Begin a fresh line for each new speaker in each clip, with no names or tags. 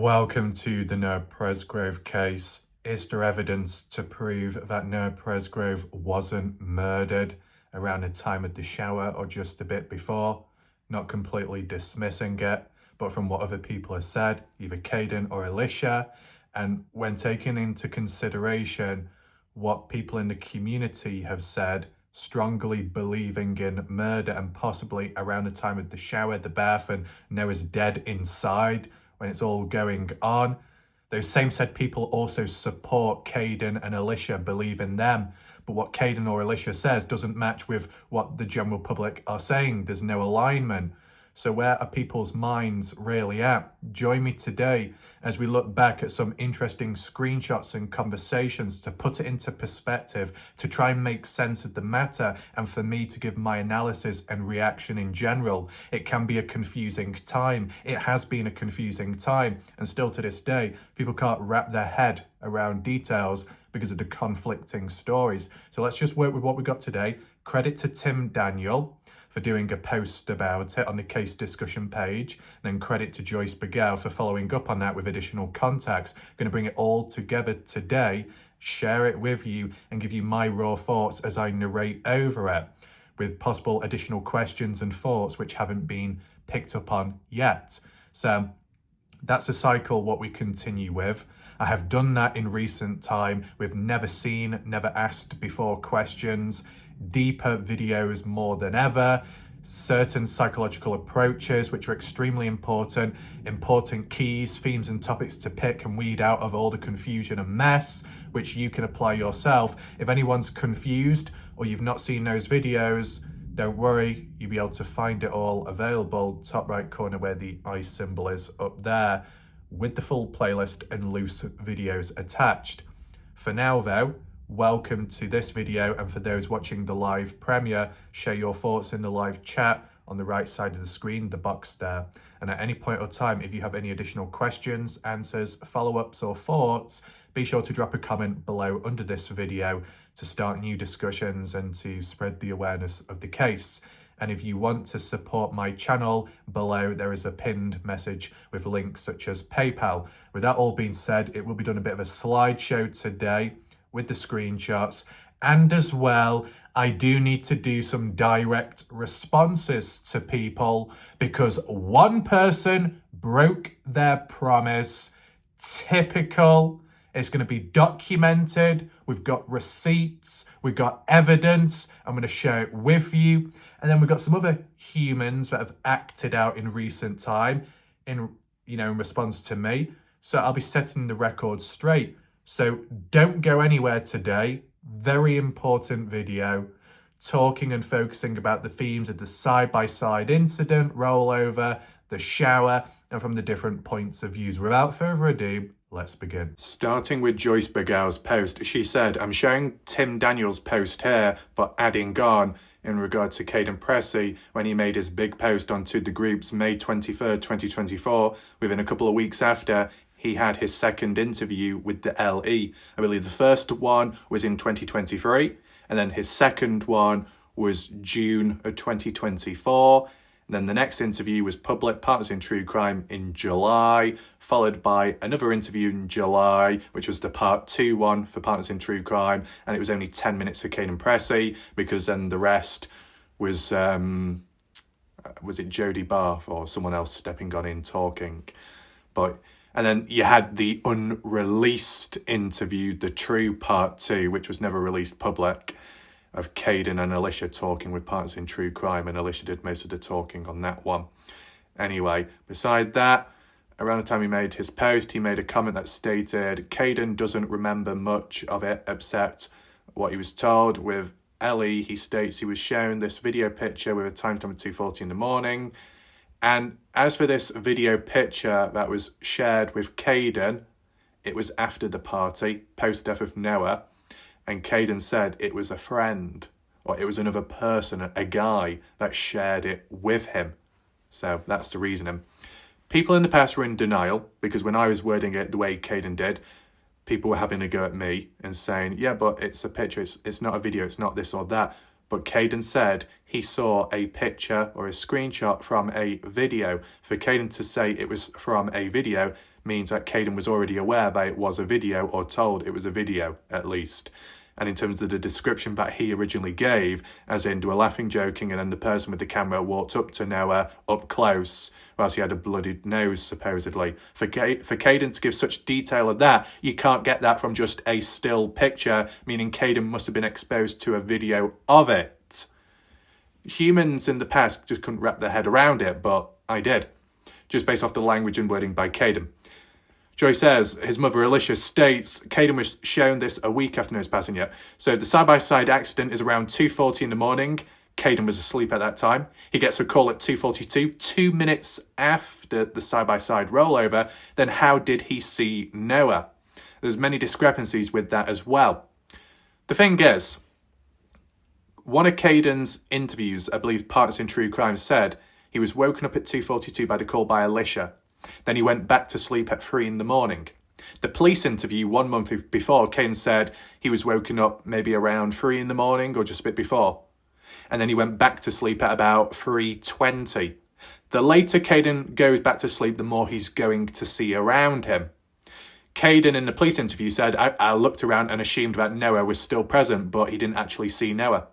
Welcome to the Noah Presgrove case. Is there evidence to prove that Noah Presgrove wasn't murdered around the time of the shower or just a bit before? Not completely dismissing it, but from what other people have said, either Caden or Alicia, and when taking into consideration what people in the community have said, strongly believing in murder and possibly around the time of the shower, the bath, and Noah's dead inside when it's all going on. Those same said people also support Caden and Alicia, believe in them. But what Caden or Alicia says doesn't match with what the general public are saying. There's no alignment. So where are people's minds really at? Join me today as we look back at some interesting screenshots and conversations to put it into perspective, to try and make sense of the matter, and for me to give my analysis and reaction in general. It can be a confusing time. It has been a confusing time, and still to this day, people can't wrap their head around details because of the conflicting stories. So let's just work with what we got today. Credit to Tim Daniel for doing a post about it on the case discussion page, and then credit to Joyce Begau for following up on that with additional context. I'm going to bring it all together today, share it with you, and give you my raw thoughts as I narrate over it, with possible additional questions and thoughts which haven't been picked up on yet. So that's a cycle what we continue with. I have done that in recent time with never seen, never asked before questions, deeper videos more than ever, certain psychological approaches which are extremely important keys, themes and topics to pick and weed out of all the confusion and mess, which you can apply yourself. If anyone's confused or you've not seen those videos, don't worry, you'll be able to find it all available, top right corner where the eye symbol is up there, with the full playlist and loose videos attached. For now though, welcome to this video, and for those watching the live premiere, share your thoughts in the live chat on the right side of the screen, the box there. And at any point or time, if you have any additional questions, answers, follow-ups or thoughts, be sure to drop a comment below under this video to start new discussions and to spread the awareness of the case. And if you want to support my channel, below there is a pinned message with links such as PayPal. With that all being said, it will be done a bit of a slideshow today with the screenshots, and as well I do need to do some direct responses to people because one person broke their promise. Typical. It's going to be documented. We've got receipts, we've got evidence. I'm going to share it with you. And then we've got some other humans that have acted out in recent time in response to me. So I'll be setting the record straight. So don't go anywhere today. Very important video, talking and focusing about the themes of the side-by-side incident, rollover, the shower, and from the different points of views. Without further ado, let's begin. Starting with Joyce Begau's post, she said, I'm showing Tim Daniel's post here, but adding on in regard to Caden Pressey when he made his big post onto the group's May 23rd, 2024, within a couple of weeks after he had his second interview with the LE. I believe the first one was in 2023, and then his second one was June of 2024. And then the next interview was Public Partners in True Crime in July, followed by another interview in July, which was the part 2 one for Partners in True Crime, and it was only 10 minutes of Caden Pressey, because then the rest was it Jodie Barth or someone else stepping on in talking. And then you had the unreleased interview, the True Part 2, which was never released public, of Caden and Alicia talking with Partners in True Crime, and Alicia did most of the talking on that one. Anyway, beside that, around the time he made his post, he made a comment that stated, Caden doesn't remember much of it except what he was told. With Ellie, he states he was shown this video picture with a timestamp of 2:40 in the morning. And as for this video picture that was shared with Caden, it was after the party, post-death of Noah, and Caden said it was a friend, or it was another person, a guy, that shared it with him. So that's the reasoning. People in the past were in denial, because when I was wording it the way Caden did, people were having a go at me and saying, yeah, but it's a picture, it's not a video, it's not this or that. But Caden said he saw a picture or a screenshot from a video. For Caden to say it was from a video means that Caden was already aware that it was a video, or told it was a video at least. And in terms of the description that he originally gave, as in, they were laughing, joking, and then the person with the camera walked up to Noah up close, whilst he had a bloodied nose, supposedly. For Caden to give such detail of that, you can't get that from just a still picture, meaning Caden must have been exposed to a video of it. Humans in the past just couldn't wrap their head around it, but I did, just based off the language and wording by Caden. Joy says, his mother Alicia states, Caden was shown this a week after his passing yet. So the side-by-side accident is around 2:40 in the morning. Caden was asleep at that time. He gets a call at 2:42, 2 minutes after the side-by-side rollover. Then how did he see Noah? There's many discrepancies with that as well. The thing is, one of Caden's interviews, I believe Partners in True Crime, said he was woken up at 2:42 by the call by Alicia. Then he went back to sleep at 3 in the morning. The police interview 1 month before, Caden said he was woken up maybe around 3 in the morning or just a bit before. And then he went back to sleep at about 3:20. The later Caden goes back to sleep, the more he's going to see around him. Caden in the police interview said, I looked around and assumed that Noah was still present, but he didn't actually see Noah.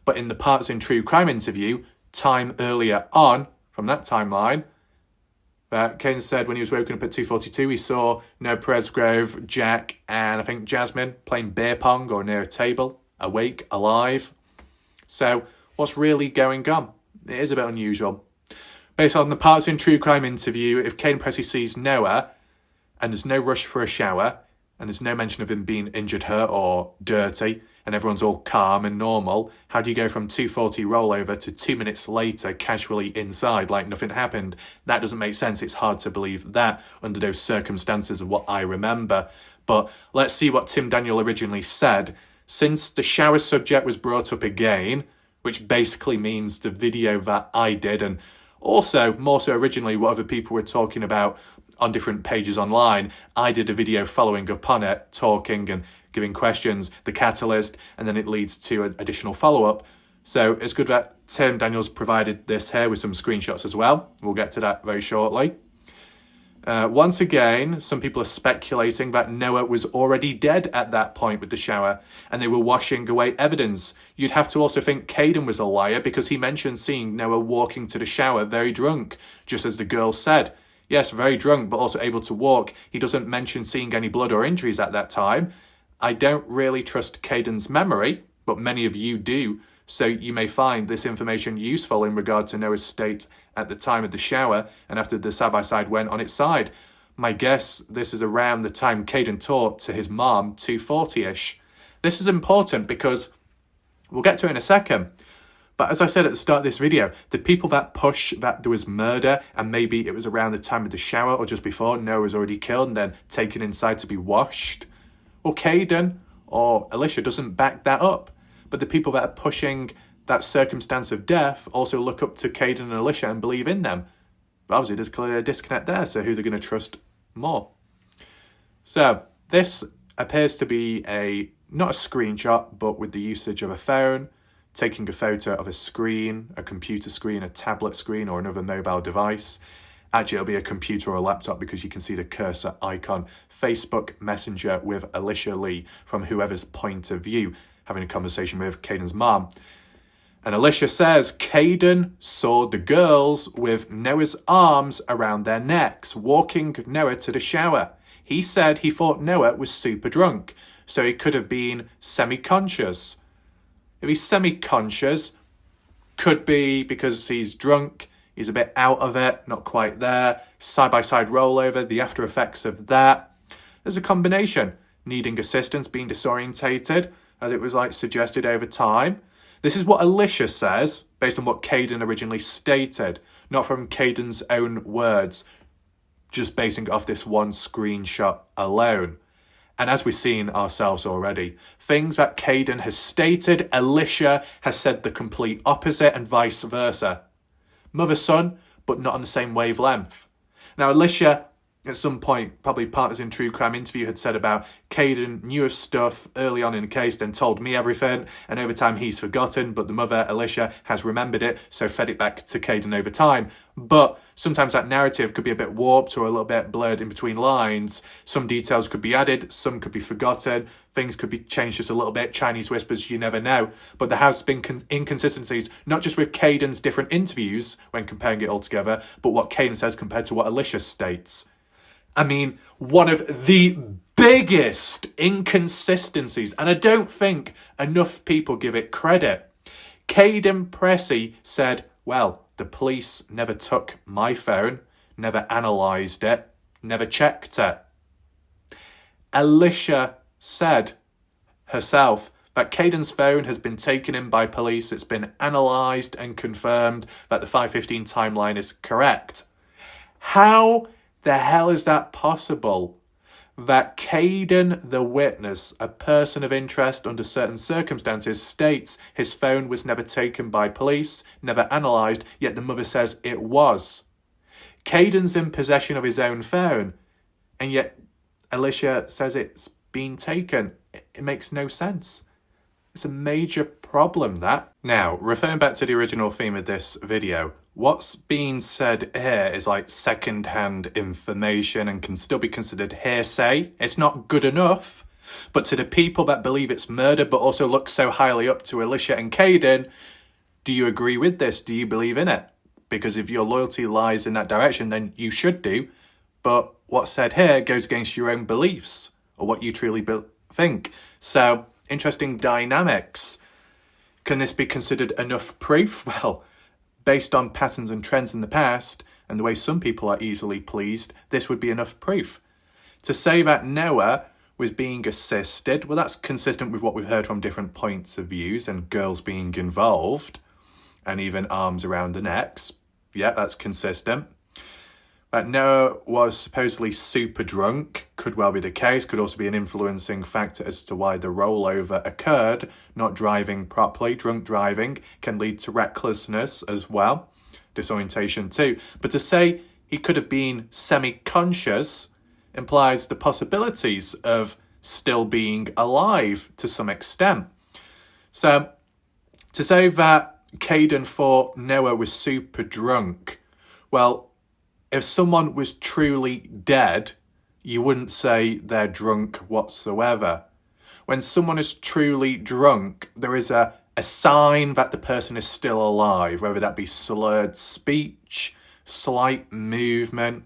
But in the Partners in True Crime interview, time earlier on, from that timeline, Caden said when he was woken up at 2:42, he saw Noah Presgrove, Jack, and I think Jasmine playing beer pong or near a table, awake, alive. So what's really going on? It is a bit unusual. Based on the Partners in True Crime interview, if Caden Pressey sees Noah and there's no rush for a shower and there's no mention of him being injured, hurt or dirty, and everyone's all calm and normal, how do you go from 2:40 rollover to 2 minutes later casually inside like nothing happened? That doesn't make sense. It's hard to believe that under those circumstances of what I remember. But let's see what Tim Daniel originally said. Since the shower subject was brought up again, which basically means the video that I did, and also, more so originally, what other people were talking about on different pages online, I did a video following up on it, talking and giving questions, the catalyst, and then it leads to an additional follow-up. So it's good that Tim Daniels provided this here with some screenshots as well. We'll get to that very shortly. Once again, some people are speculating that Noah was already dead at that point with the shower, and they were washing away evidence. You'd have to also think Caden was a liar, because he mentioned seeing Noah walking to the shower very drunk, just as the girl said. Yes, very drunk, but also able to walk. He doesn't mention seeing any blood or injuries at that time. I don't really trust Caden's memory, but many of you do, so you may find this information useful in regard to Noah's state at the time of the shower and after the side-by-side went on its side. My guess, this is around the time Caden talked to his mom, 2:40-ish. This is important because we'll get to it in a second. But as I said at the start of this video, the people that push that there was murder and maybe it was around the time of the shower or just before, Noah was already killed and then taken inside to be washed, well, Caden or Alicia doesn't back that up. But the people that are pushing that circumstance of death also look up to Caden and Alicia and believe in them. But obviously there's clearly a disconnect there, so who they're going to trust more. So this appears to be not a screenshot, but with the usage of a phone, taking a photo of a screen, a computer screen, a tablet screen, or another mobile device. Actually, it'll be a computer or a laptop because you can see the cursor icon. Facebook Messenger with Alicia Lee from whoever's point of view, having a conversation with Caden's mom. And Alicia says Caden saw the girls with Noah's arms around their necks, walking Noah to the shower. He said he thought Noah was super drunk, so he could have been semi-conscious. If he's semi-conscious, could be because he's drunk, he's a bit out of it, not quite there, side-by-side rollover, the after effects of that. There's a combination, needing assistance, being disorientated, as it was suggested over time. This is what Alicia says, based on what Caden originally stated, not from Caden's own words, just basing it off this one screenshot alone. And as we've seen ourselves already, things that Caden has stated, Alicia has said the complete opposite and vice versa. Mother-son, but not on the same wavelength. Now, Alicia at some point, probably Partners in True Crime interview had said about Caden knew of stuff early on in the case, then told me everything, and over time he's forgotten, but the mother, Alicia, has remembered it, so fed it back to Caden over time. But sometimes that narrative could be a bit warped or a little bit blurred in between lines. Some details could be added, some could be forgotten, things could be changed just a little bit, Chinese whispers, you never know. But there has been inconsistencies, not just with Caden's different interviews when comparing it all together, but what Caden says compared to what Alicia states. I mean, one of the biggest inconsistencies, and I don't think enough people give it credit. Caden Pressey said, well, the police never took my phone, never analysed it, never checked it. Alicia said herself that Caden's phone has been taken in by police, it's been analysed and confirmed that the 5:15 timeline is correct. How the hell is that possible? That Caden, the witness, a person of interest under certain circumstances, states his phone was never taken by police, never analysed, yet the mother says it was. Caden's in possession of his own phone, and yet Alicia says it's been taken. It makes no sense. It's a major problem, that. Now, referring back to the original theme of this video, what's being said here is like second-hand information and can still be considered hearsay. It's not good enough, but to the people that believe it's murder but also look so highly up to Alicia and Caden, do you agree with this? Do you believe in it? Because if your loyalty lies in that direction, then you should do. But what's said here goes against your own beliefs or what you truly think. So, interesting dynamics. Can this be considered enough proof? Well, based on patterns and trends in the past, and the way some people are easily pleased, this would be enough proof. To say that Noah was being assisted, well, that's consistent with what we've heard from different points of views and girls being involved, and even arms around the necks. Yeah, that's consistent. That Noah was supposedly super drunk could well be the case, could also be an influencing factor as to why the rollover occurred. Not driving properly, drunk driving can lead to recklessness as well, disorientation too. But to say he could have been semi-conscious implies the possibilities of still being alive to some extent. So to say that Caden thought Noah was super drunk, well, if someone was truly dead, you wouldn't say they're drunk whatsoever. When someone is truly drunk, there is a sign that the person is still alive, whether that be slurred speech, slight movement,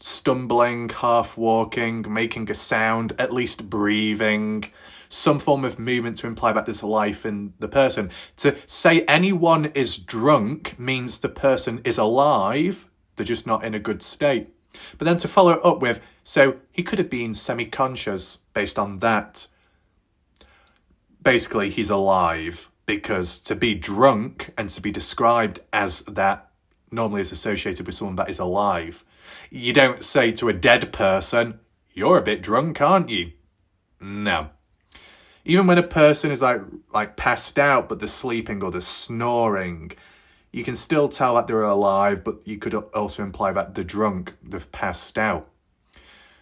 stumbling, half walking, making a sound, at least breathing, some form of movement to imply that there's life in the person. To say anyone is drunk means the person is alive, they're just not in a good state. But then to follow it up with, so he could have been semi-conscious based on that. Basically, he's alive, because to be drunk and to be described as that normally is associated with someone that is alive. You don't say to a dead person, you're a bit drunk, aren't you? No. Even when a person is like passed out, but they're sleeping or they're snoring, you can still tell that they're alive, but you could also imply that they're drunk, they've passed out.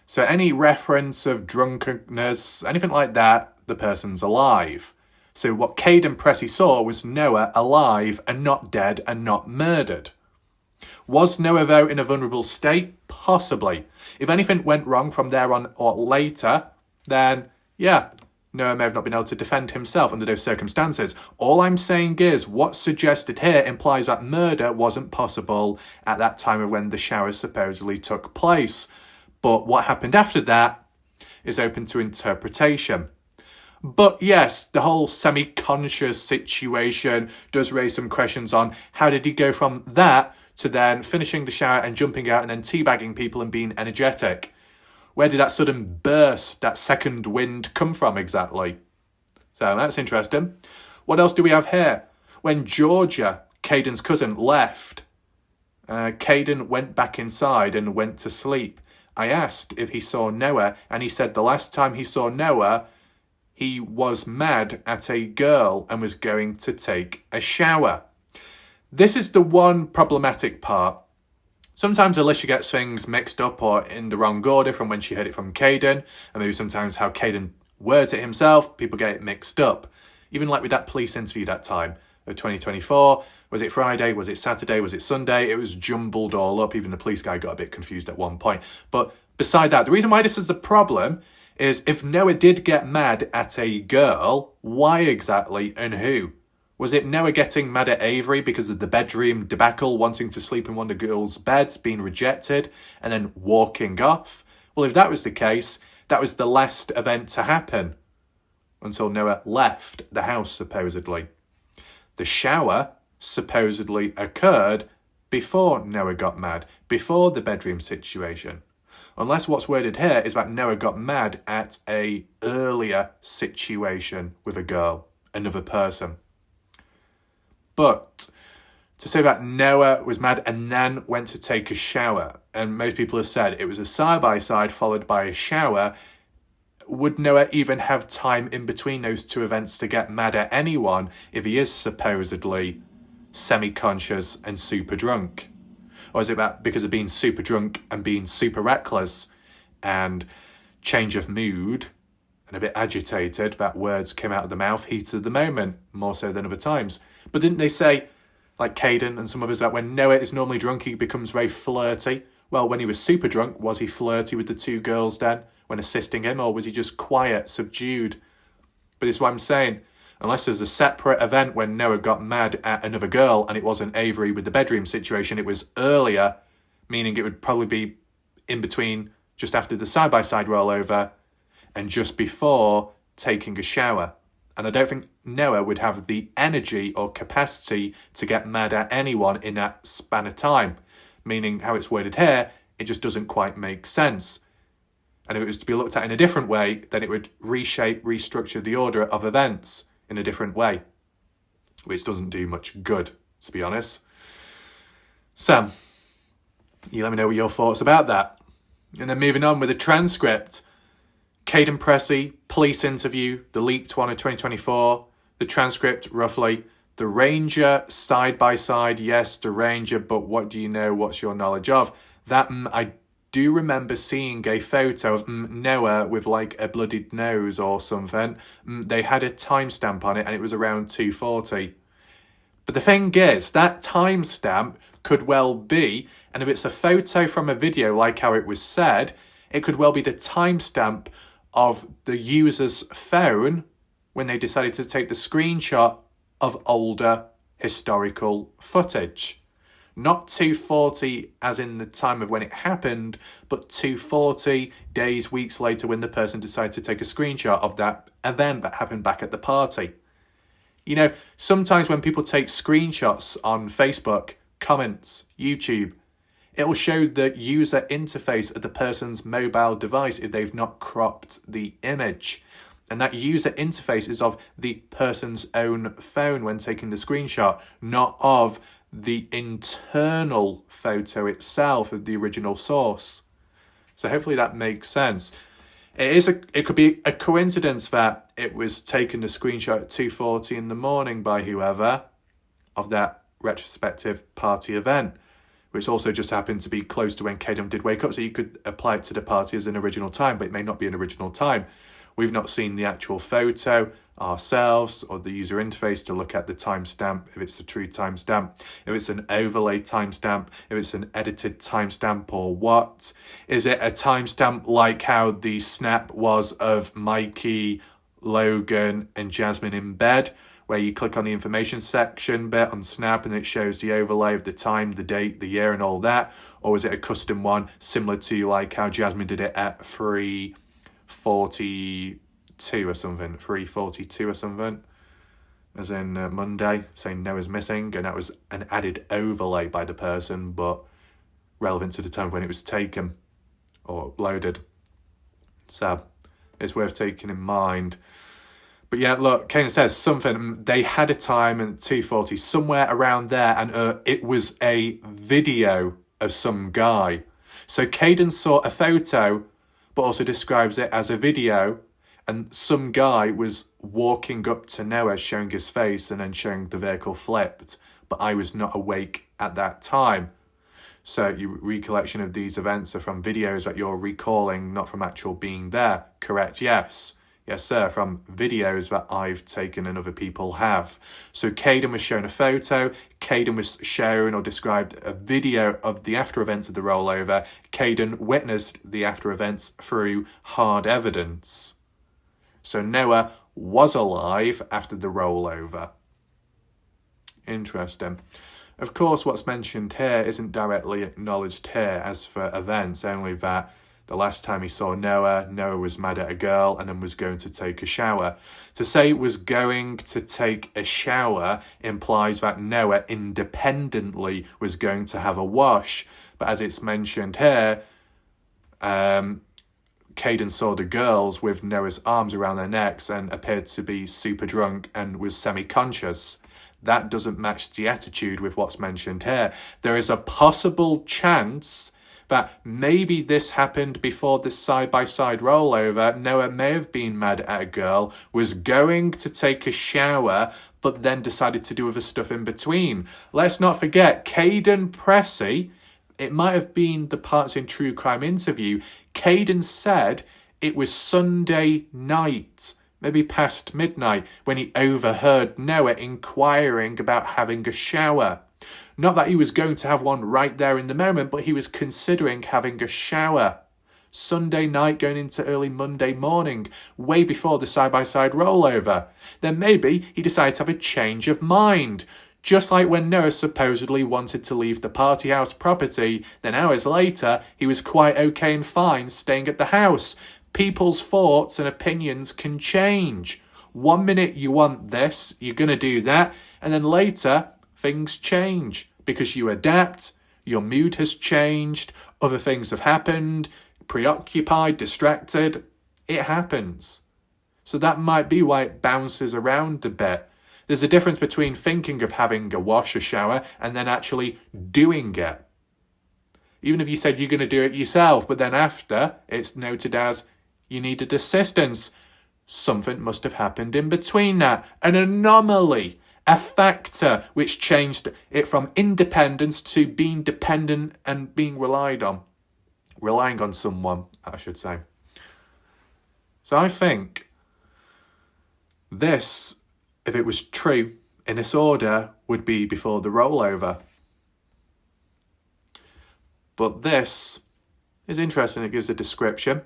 So any reference of drunkenness, anything like that, the person's alive. So what Caden Pressey saw was Noah alive and not dead and not murdered. Was Noah, though, in a vulnerable state? Possibly. If anything went wrong from there on or later, then, yeah, Noah may have not been able to defend himself under those circumstances. All I'm saying is what's suggested here implies that murder wasn't possible at that time of when the shower supposedly took place. But what happened after that is open to interpretation. But yes, the whole semi-conscious situation does raise some questions on how did he go from that to then finishing the shower and jumping out and then teabagging people and being energetic. Where did that sudden burst, that second wind come from exactly? So that's interesting. What else do we have here? When Georgia, Caden's cousin, left, Caden went back inside and went to sleep. I asked if he saw Noah, and he said the last time he saw Noah, he was mad at a girl and was going to take a shower. This is the one problematic part. Sometimes Alicia gets things mixed up or in the wrong order from when she heard it from Caden, and maybe sometimes how Caden words it himself, people get it mixed up. Even like with that police interview that time of 2024, was it Friday, was it Saturday, was it Sunday? It was jumbled all up. Even the police guy got a bit confused at one point. But beside that, the reason why this is the problem is if Noah did get mad at a girl, why exactly and who? Was it Noah getting mad at Avery because of the bedroom debacle, wanting to sleep in one of the girls' beds, being rejected, and then walking off? Well, if that was the case, that was the last event to happen until Noah left the house, supposedly. The shower supposedly occurred before Noah got mad, before the bedroom situation. Unless what's worded here is that Noah got mad at a earlier situation with a girl, another person. But to say that Noah was mad and then went to take a shower, and most people have said it was a side-by-side followed by a shower, would Noah even have time in between those two events to get mad at anyone if he is supposedly semi-conscious and super drunk? Or is it that because of being super drunk and being super reckless and change of mood and a bit agitated, that words came out of the mouth, heat of the moment, more so than other times? But didn't they say, like Caden and some others, that when Noah is normally drunk, he becomes very flirty? Well, when he was super drunk, was he flirty with the two girls then, when assisting him, or was he just quiet, subdued? But it's what I'm saying. Unless there's a separate event when Noah got mad at another girl and it wasn't Avery with the bedroom situation, it was earlier, meaning it would probably be in between, just after the side-by-side rollover and just before taking a shower. And I don't think Noah would have the energy or capacity to get mad at anyone in that span of time, meaning how it's worded here, it just doesn't quite make sense. And if it was to be looked at in a different way, then it would reshape, restructure the order of events in a different way, which doesn't do much good, to be honest. Sam, you let me know what your thoughts about that. And then moving on with the transcript, Caden Pressey, police interview, the leaked one of 2024, the transcript roughly, the Ranger side by side, yes, the Ranger, but what do you know, what's your knowledge of? That I do remember seeing a photo of Noah with like a bloodied nose or something. They had a timestamp on it and it was around 2:40. But the thing is, that timestamp could well be, and if it's a photo from a video like how it was said, it could well be the timestamp of the user's phone when they decided to take the screenshot of older historical footage. Not 240 as in the time of when it happened, but 240 days, weeks later when the person decided to take a screenshot of that event that happened back at the party. You know, sometimes when people take screenshots on Facebook, comments, YouTube, it will show the user interface of the person's mobile device if they've not cropped the image. And that user interface is of the person's own phone when taking the screenshot, not of the internal photo itself of the original source. So hopefully that makes sense. It could be a coincidence that it was taken a screenshot at 2:40 in the morning by whoever of that retrospective party event, which also just happened to be close to when Caden did wake up. So you could apply it to the party as an original time, but it may not be an original time. We've not seen the actual photo ourselves or the user interface to look at the timestamp, if it's the true timestamp, if it's an overlay timestamp, if it's an edited timestamp or what. Is it a timestamp like how the snap was of Mikey, Logan and Jasmine in bed, where you click on the information section bit on Snap and it shows the overlay of the time, the date, the year and all that? Or is it a custom one similar to like how Jasmine did it at 3:42 or something, 3:42 or something, as in Monday, saying Noah's missing, and that was an added overlay by the person, but relevant to the time when it was taken or loaded. So it's worth taking in mind. But yeah, look, Caden says something, they had a time at 2:40, somewhere around there, and it was a video of some guy. So Caden saw a photo, but also describes it as a video, and some guy was walking up to Noah, showing his face and then showing the vehicle flipped, but I was not awake at that time. So your recollection of these events are from videos that you're recalling, not from actual being there. Correct, yes. Yes, sir, from videos that I've taken and other people have. So Caden was shown a photo. Caden was shown or described a video of the after events of the rollover. Caden witnessed the after events through hard evidence. So Noah was alive after the rollover. Interesting. Of course, what's mentioned here isn't directly acknowledged here as for events, only that the last time he saw Noah was mad at a girl and then was going to take a shower. To say was going to take a shower implies that Noah independently was going to have a wash. But as it's mentioned here, Caden saw the girls with Noah's arms around their necks and appeared to be super drunk and was semi-conscious. That doesn't match the attitude with what's mentioned here. There is a possible chance that maybe this happened before this side-by-side rollover. Noah may have been mad at a girl, was going to take a shower, but then decided to do other stuff in between. Let's not forget, Caden Pressey, it might have been the Parts in True Crime interview, Caden said it was Sunday night, maybe past midnight, when he overheard Noah inquiring about having a shower. Not that he was going to have one right there in the moment, but he was considering having a shower. Sunday night going into early Monday morning, way before the side-by-side rollover. Then maybe he decided to have a change of mind. Just like when Noah supposedly wanted to leave the party house property, then hours later he was quite okay and fine staying at the house. People's thoughts and opinions can change. 1 minute you want this, you're going to do that, and then later things change because you adapt, your mood has changed, other things have happened, preoccupied, distracted. It happens. So that might be why it bounces around a bit. There's a difference between thinking of having a wash or shower and then actually doing it. Even if you said you're going to do it yourself, but then after it's noted as you needed assistance, something must have happened in between that. An anomaly. A factor which changed it from independence to being dependent and being relied on. Relying on someone, I should say. So I think this, if it was true, in this order, would be before the rollover. But this is interesting. It gives a description.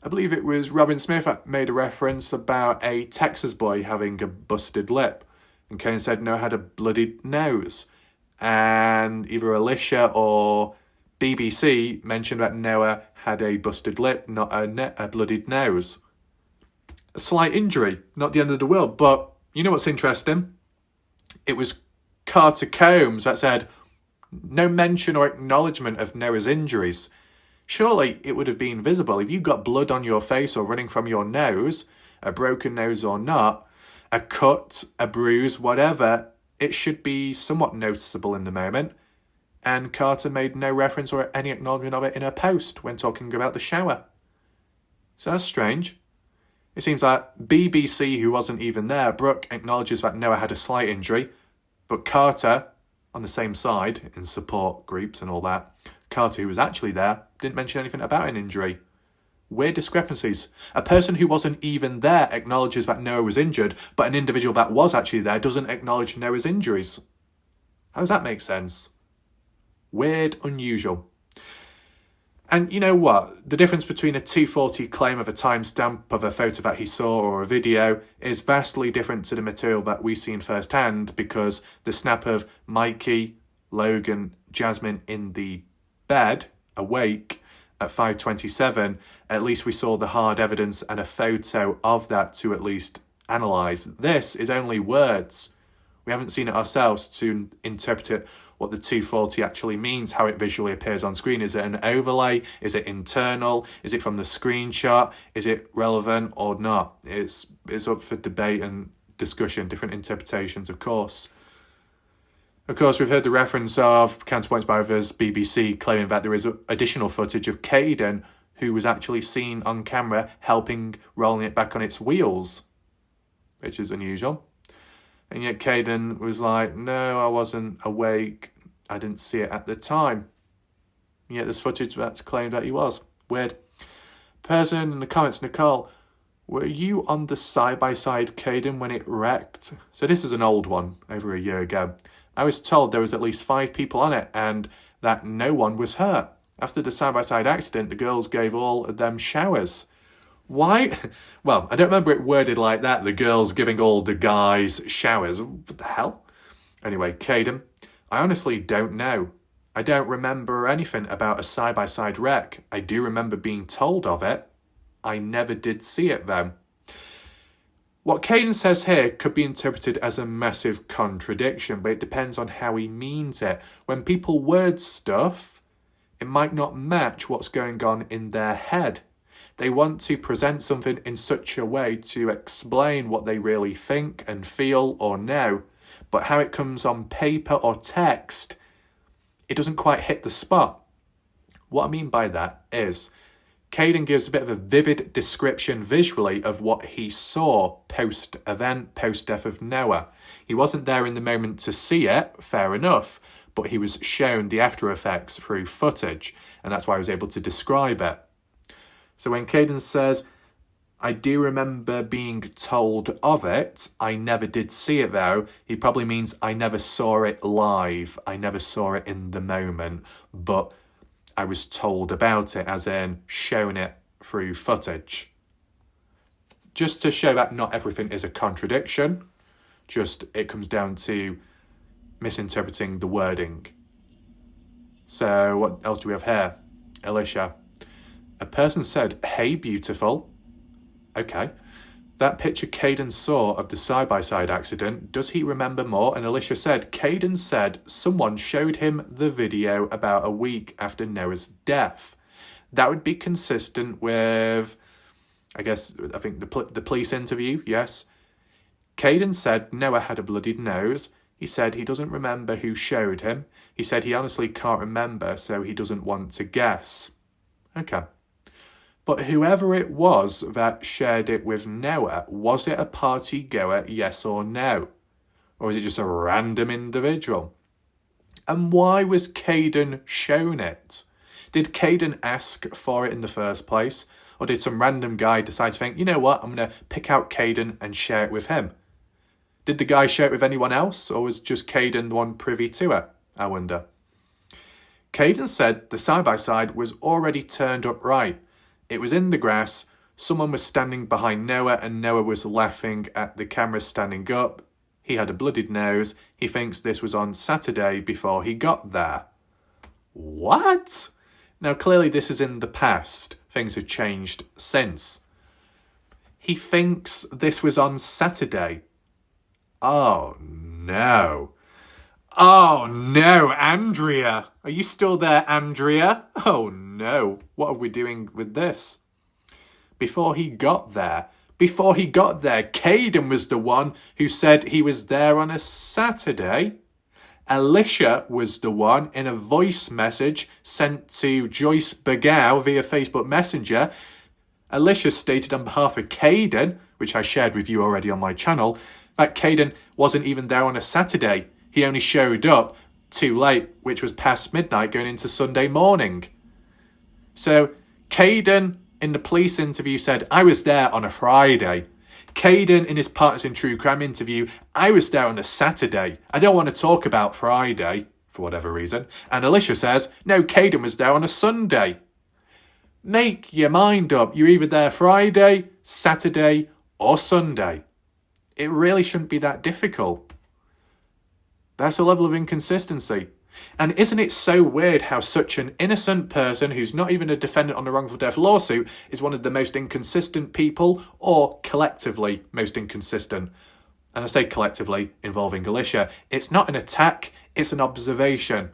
I believe it was Robin Smith that made a reference about a Texas boy having a busted lip. And Kane said Noah had a bloodied nose. And either Alicia or BBC mentioned that Noah had a busted lip, not a bloodied nose. A slight injury, not the end of the world. But you know what's interesting? It was Carter Combs that said no mention or acknowledgement of Noah's injuries. Surely it would have been visible. If you got blood on your face or running from your nose, a broken nose or not, a cut, a bruise, whatever, it should be somewhat noticeable in the moment. And Carter made no reference or any acknowledgement of it in her post when talking about the shower. So that's strange. It seems like BBC, who wasn't even there, Brooke acknowledges that Noah had a slight injury, but Carter, on the same side, in support groups and all that, Carter, who was actually there, didn't mention anything about an injury. Weird discrepancies. A person who wasn't even there acknowledges that Noah was injured, but an individual that was actually there doesn't acknowledge Noah's injuries. How does that make sense? Weird, unusual. And you know what? The difference between a 240 claim of a timestamp of a photo that he saw or a video is vastly different to the material that we've seen firsthand, because the snap of Mikey, Logan, Jasmine in the bed, awake, at 5:27, at least we saw the hard evidence and a photo of that to at least analyse. This is only words. We haven't seen it ourselves to interpret it, what the 240 actually means, how it visually appears on screen. Is it an overlay? Is it internal? Is it from the screenshot? Is it relevant or not? It's up for debate and discussion, different interpretations, of course. Of course, we've heard the reference of counterpoints by others, BBC, claiming that there is additional footage of Caden, who was actually seen on camera helping rolling it back on its wheels, which is unusual. And yet Caden was like, no, I wasn't awake. I didn't see it at the time. Yet there's footage that's claimed that he was. Weird. Person in the comments, Nicole, were you on the side-by-side Caden when it wrecked? So this is an old one, over a year ago. I was told there was at least 5 people on it and that no one was hurt. After the side-by-side accident, the girls gave all of them showers. Why? Well, I don't remember it worded like that, the girls giving all the guys showers. What the hell? Anyway, Caden, I honestly don't know. I don't remember anything about a side-by-side wreck. I do remember being told of it. I never did see it though. What Caden says here could be interpreted as a massive contradiction, but it depends on how he means it. When people word stuff, it might not match what's going on in their head. They want to present something in such a way to explain what they really think and feel or know, but how it comes on paper or text, it doesn't quite hit the spot. What I mean by that is, Caden gives a bit of a vivid description visually of what he saw post-event, post-death of Noah. He wasn't there in the moment to see it, fair enough, but he was shown the after effects through footage, and that's why I was able to describe it. So when Caden says, I do remember being told of it, I never did see it though, he probably means I never saw it live, I never saw it in the moment, but I was told about it, as in shown it through footage. Just to show that not everything is a contradiction, just it comes down to misinterpreting the wording. So what else do we have here? Alicia. A person said, hey, beautiful. Okay. That picture Caden saw of the side-by-side accident, does he remember more? And Alicia said, Caden said someone showed him the video about a week after Noah's death. That would be consistent with, I think the police interview, yes. Caden said Noah had a bloodied nose. He said he doesn't remember who showed him. He said he honestly can't remember, so he doesn't want to guess. Okay. But whoever it was that shared it with Noah, was it a party goer, yes or no? Or is it just a random individual? And why was Caden shown it? Did Caden ask for it in the first place? Or did some random guy decide to think, you know what, I'm going to pick out Caden and share it with him? Did the guy share it with anyone else? Or was just Caden the one privy to it? I wonder. Caden said the side-by-side was already turned upright. It was in the grass, someone was standing behind Noah and Noah was laughing at the camera standing up. He had a bloodied nose. He thinks this was on Saturday before he got there. What? Now clearly this is in the past. Things have changed since. He thinks this was on Saturday. Oh no. Oh no, Andrea. Are you still there, Andrea? Oh no. What are we doing with this? Before he got there, Caden was the one who said he was there on a Saturday. Alicia was the one in a voice message sent to Joyce Bergow via Facebook Messenger. Alicia stated on behalf of Caden, which I shared with you already on my channel, that Caden wasn't even there on a Saturday. He only showed up too late, which was past midnight going into Sunday morning. So Caden in the police interview said, I was there on a Friday. Caden in his Partners in True Crime interview, I was there on a Saturday. I don't want to talk about Friday, for whatever reason. And Alicia says, no, Caden was there on a Sunday. Make your mind up. You're either there Friday, Saturday, or Sunday. It really shouldn't be that difficult. That's a level of inconsistency. And isn't it so weird how such an innocent person who's not even a defendant on a wrongful death lawsuit is one of the most inconsistent people, or collectively most inconsistent? And I say collectively, involving Alicia. It's not an attack, it's an observation.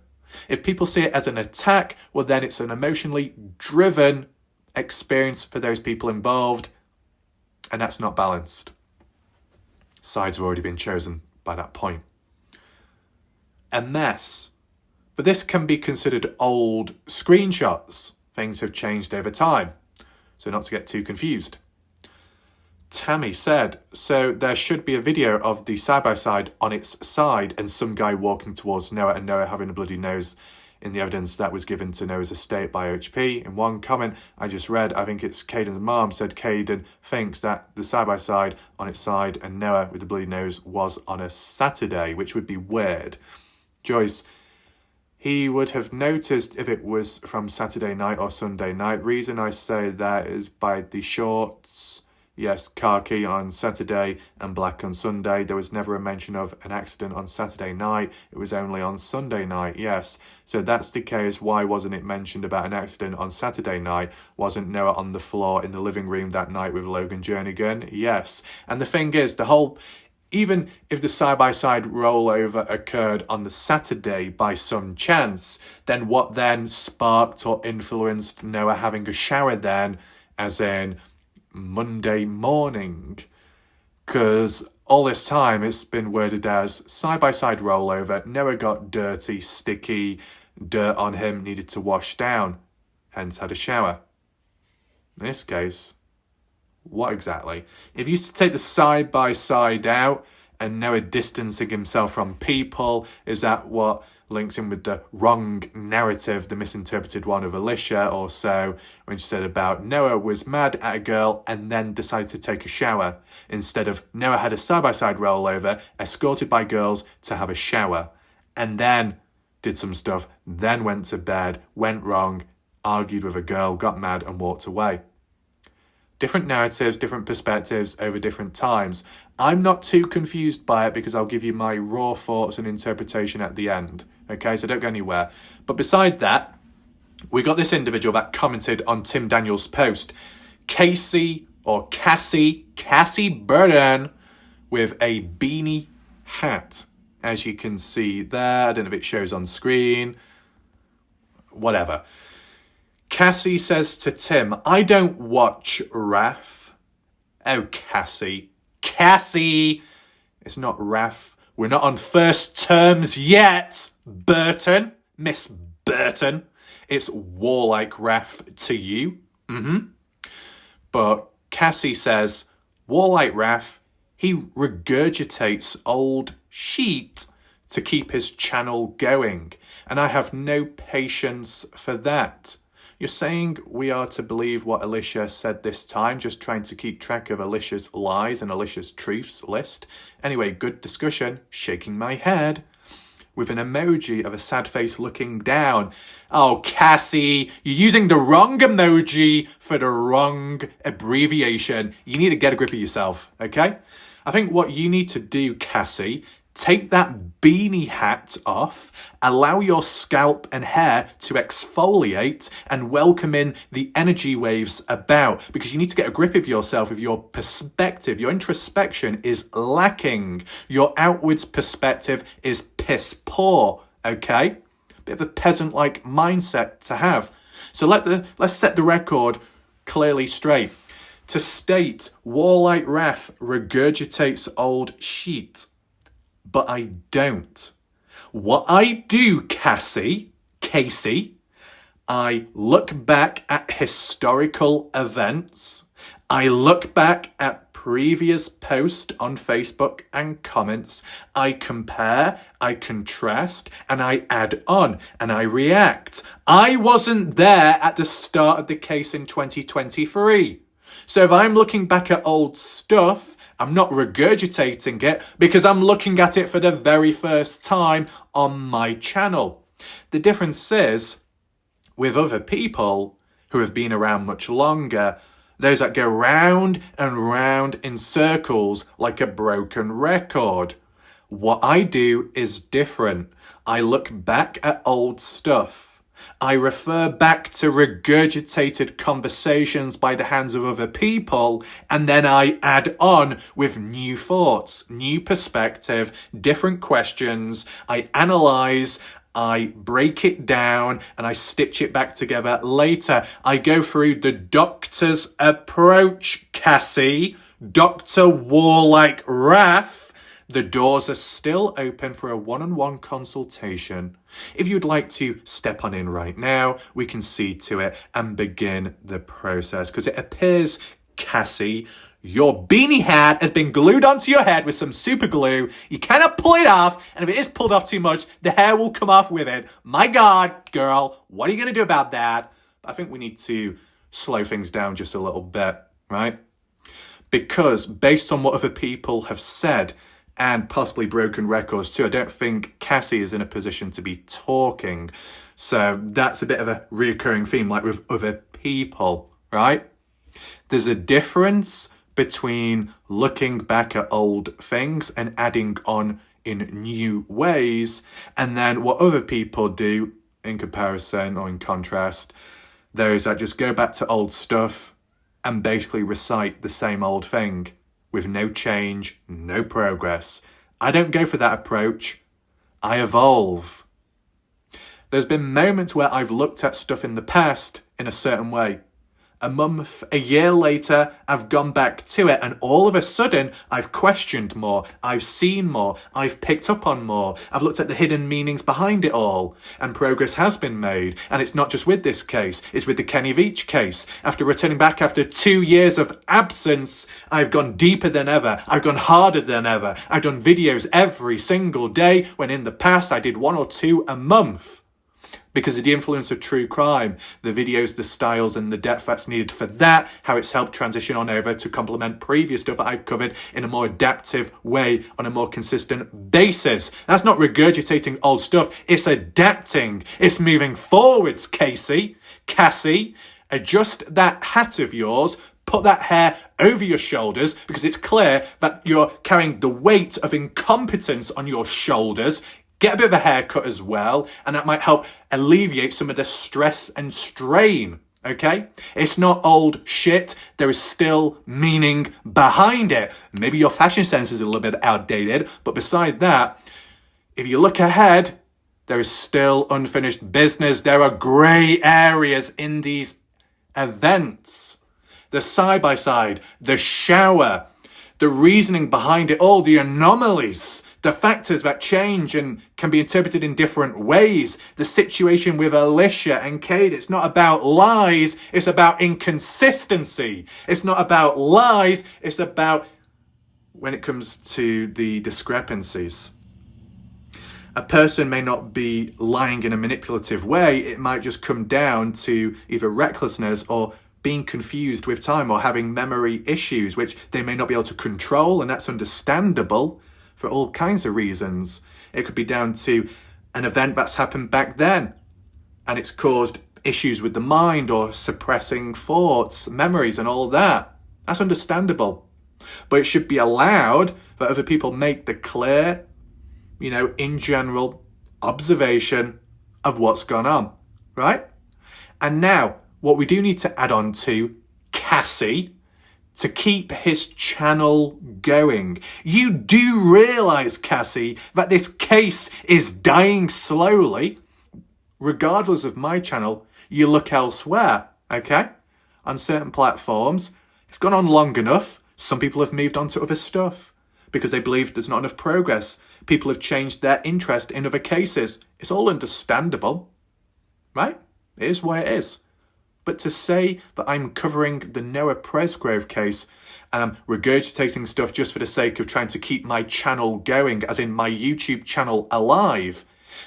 If people see it as an attack, well then it's an emotionally driven experience for those people involved, and that's not balanced. Sides have already been chosen by that point. A mess. But this can be considered old screenshots. Things have changed over time. So not to get too confused. Tammy said, so there should be a video of the side-by-side on its side and some guy walking towards Noah and Noah having a bloody nose in the evidence that was given to Noah's estate by OHP. In one comment I just read, I think it's Caden's mom said Caden thinks that the side-by-side on its side and Noah with the bloody nose was on a Saturday, which would be weird. Joyce, he would have noticed if it was from Saturday night or Sunday night. Reason I say that is by the shorts. Yes, khaki on Saturday and black on Sunday. There was never a mention of an accident on Saturday night. It was only on Sunday night, yes. So that's the case. Why wasn't it mentioned about an accident on Saturday night? Wasn't Noah on the floor in the living room that night with Logan Jernigan? Yes. And the thing is, even if the side-by-side rollover occurred on the Saturday by some chance, then what then sparked or influenced Noah having a shower then, as in Monday morning? Because all this time it's been worded as side-by-side rollover, Noah got dirty, sticky, dirt on him, needed to wash down, hence had a shower. In this case, what exactly? If you used to take the side-by-side out and Noah distancing himself from people, is that what links in with the wrong narrative, the misinterpreted one of Alicia or so, when she said about Noah was mad at a girl and then decided to take a shower, instead of Noah had a side-by-side rollover, escorted by girls to have a shower, and then did some stuff, then went to bed, went wrong, argued with a girl, got mad and walked away. Different narratives, different perspectives over different times. I'm not too confused by it because I'll give you my raw thoughts and interpretation at the end. Okay, so don't go anywhere. But beside that, we got this individual that commented on Tim Daniels' post. Cassie Burden with a beanie hat. As you can see there, I don't know if it shows on screen. Whatever. Cassie says to Tim, I don't watch RAF. Oh, Cassie. It's not RAF. We're not on first terms yet, Burton. Miss Burton. It's warlike RAF to you. But Cassie says, warlike RAF, he regurgitates old sheet to keep his channel going. And I have no patience for that. You're saying we are to believe what Alicia said this time, just trying to keep track of Alicia's lies and Alicia's truths list. Anyway, good discussion, shaking my head. With an emoji of a sad face looking down. Oh, Cassie, you're using the wrong emoji for the wrong abbreviation. You need to get a grip of yourself, okay? I think what you need to do, Cassie, take that beanie hat off, allow your scalp and hair to exfoliate and welcome in the energy waves about, because you need to get a grip of yourself if your perspective, your introspection is lacking. Your outwards perspective is piss poor, okay? Bit of a peasant-like mindset to have. So let's set the record clearly straight. To state, warlike RAF regurgitates old sheet. But I don't. What I do, Casey, I look back at historical events. I look back at previous posts on Facebook and comments. I compare, I contrast, and I add on, and I react. I wasn't there at the start of the case in 2023. So if I'm looking back at old stuff, I'm not regurgitating it because I'm looking at it for the very first time on my channel. The difference is, with other people who have been around much longer, those that go round and round in circles like a broken record. What I do is different. I look back at old stuff. I refer back to regurgitated conversations by the hands of other people, and then I add on with new thoughts, new perspective, different questions. I analyze, I break it down, and I stitch it back together later. I go through the doctor's approach, Cassie. Dr. Warlike RAF. The doors are still open for a one-on-one consultation. If you'd like to step on in right now, we can see to it and begin the process. Because it appears, Cassie, Your beanie hat has been glued onto your head with some super glue. You cannot pull it off, and if it is pulled off too much, the hair will come off with it. My God, girl, what are you going to do about that? I think we need to slow things down just a little bit, right? Because based on what other people have said, and possibly broken records too, I don't think Cassie is in a position to be talking. So that's a bit of a reoccurring theme, like with other people, right? There's a difference between looking back at old things and adding on in new ways, and then what other people do in comparison or in contrast. Those that just go back to old stuff and basically recite the same old thing with no change, no progress. I don't go for that approach. I evolve. There's been moments where I've looked at stuff in the past in a certain way. A month, a year later, I've gone back to it, and all of a sudden, I've questioned more, I've seen more, I've picked up on more, I've looked at the hidden meanings behind it all, and progress has been made. And it's not just with this case, it's with the Kenny Veach case. After returning back after 2 years of absence, I've gone deeper than ever, I've gone harder than ever, I've done videos every single day, when in the past I did 1 or 2 a month. Because of the influence of true crime, the videos, the styles, and the depth that's needed for that, how it's helped transition on over to complement previous stuff that I've covered in a more adaptive way on a more consistent basis. That's not regurgitating old stuff, it's adapting. It's moving forwards, Cassie. Adjust that hat of yours, put that hair over your shoulders, because it's clear that you're carrying the weight of incompetence on your shoulders. Get a bit of a haircut as well, and that might help alleviate some of the stress and strain, okay? It's not old shit. There is still meaning behind it. Maybe your fashion sense is a little bit outdated, but beside that, if you look ahead, there is still unfinished business. There are grey areas in these events. The side-by-side, the shower, the reasoning behind it all, the anomalies, the factors that change and can be interpreted in different ways. The situation with Alicia and Kate, it's not about lies, it's about inconsistency. It's not about lies, it's about when it comes to the discrepancies. A person may not be lying in a manipulative way, it might just come down to either recklessness or being confused with time or having memory issues, which they may not be able to control, and that's understandable for all kinds of reasons. It could be down to an event that's happened back then, and it's caused issues with the mind or suppressing thoughts, memories, and all that. That's understandable. But it should be allowed that other people make the clear, in general, observation of what's gone on, right? And now, what we do need to add on to Cassie to keep his channel going. You do realise, Cassie, that this case is dying slowly. Regardless of my channel, you look elsewhere, okay? On certain platforms, it's gone on long enough. Some people have moved on to other stuff because they believe there's not enough progress. People have changed their interest in other cases. It's all understandable, right? It is what it is. But to say that I'm covering the Noah Presgrove case and I'm regurgitating stuff just for the sake of trying to keep my channel going, as in my YouTube channel alive,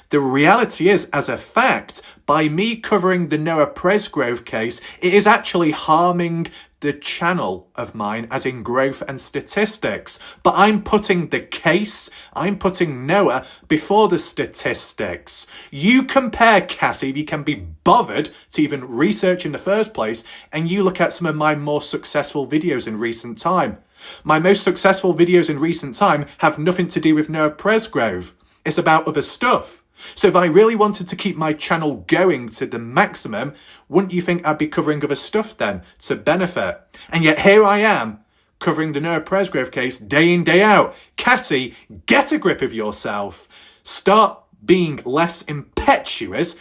the reality is, as a fact, by me covering the Noah Presgrove case, it is actually harming the channel of mine, as in growth and statistics. But I'm putting the case, I'm putting Noah before the statistics. You compare, Cassie, if you can be bothered to even research in the first place, and you look at some of my more successful videos in recent time. My most successful videos in recent time have nothing to do with Noah Presgrove. It's about other stuff. So if I really wanted to keep my channel going to the maximum, wouldn't you think I'd be covering other stuff then to benefit? And yet here I am covering the Noah Presgrove case day in, day out. Cassie, get a grip of yourself. Start being less impetuous,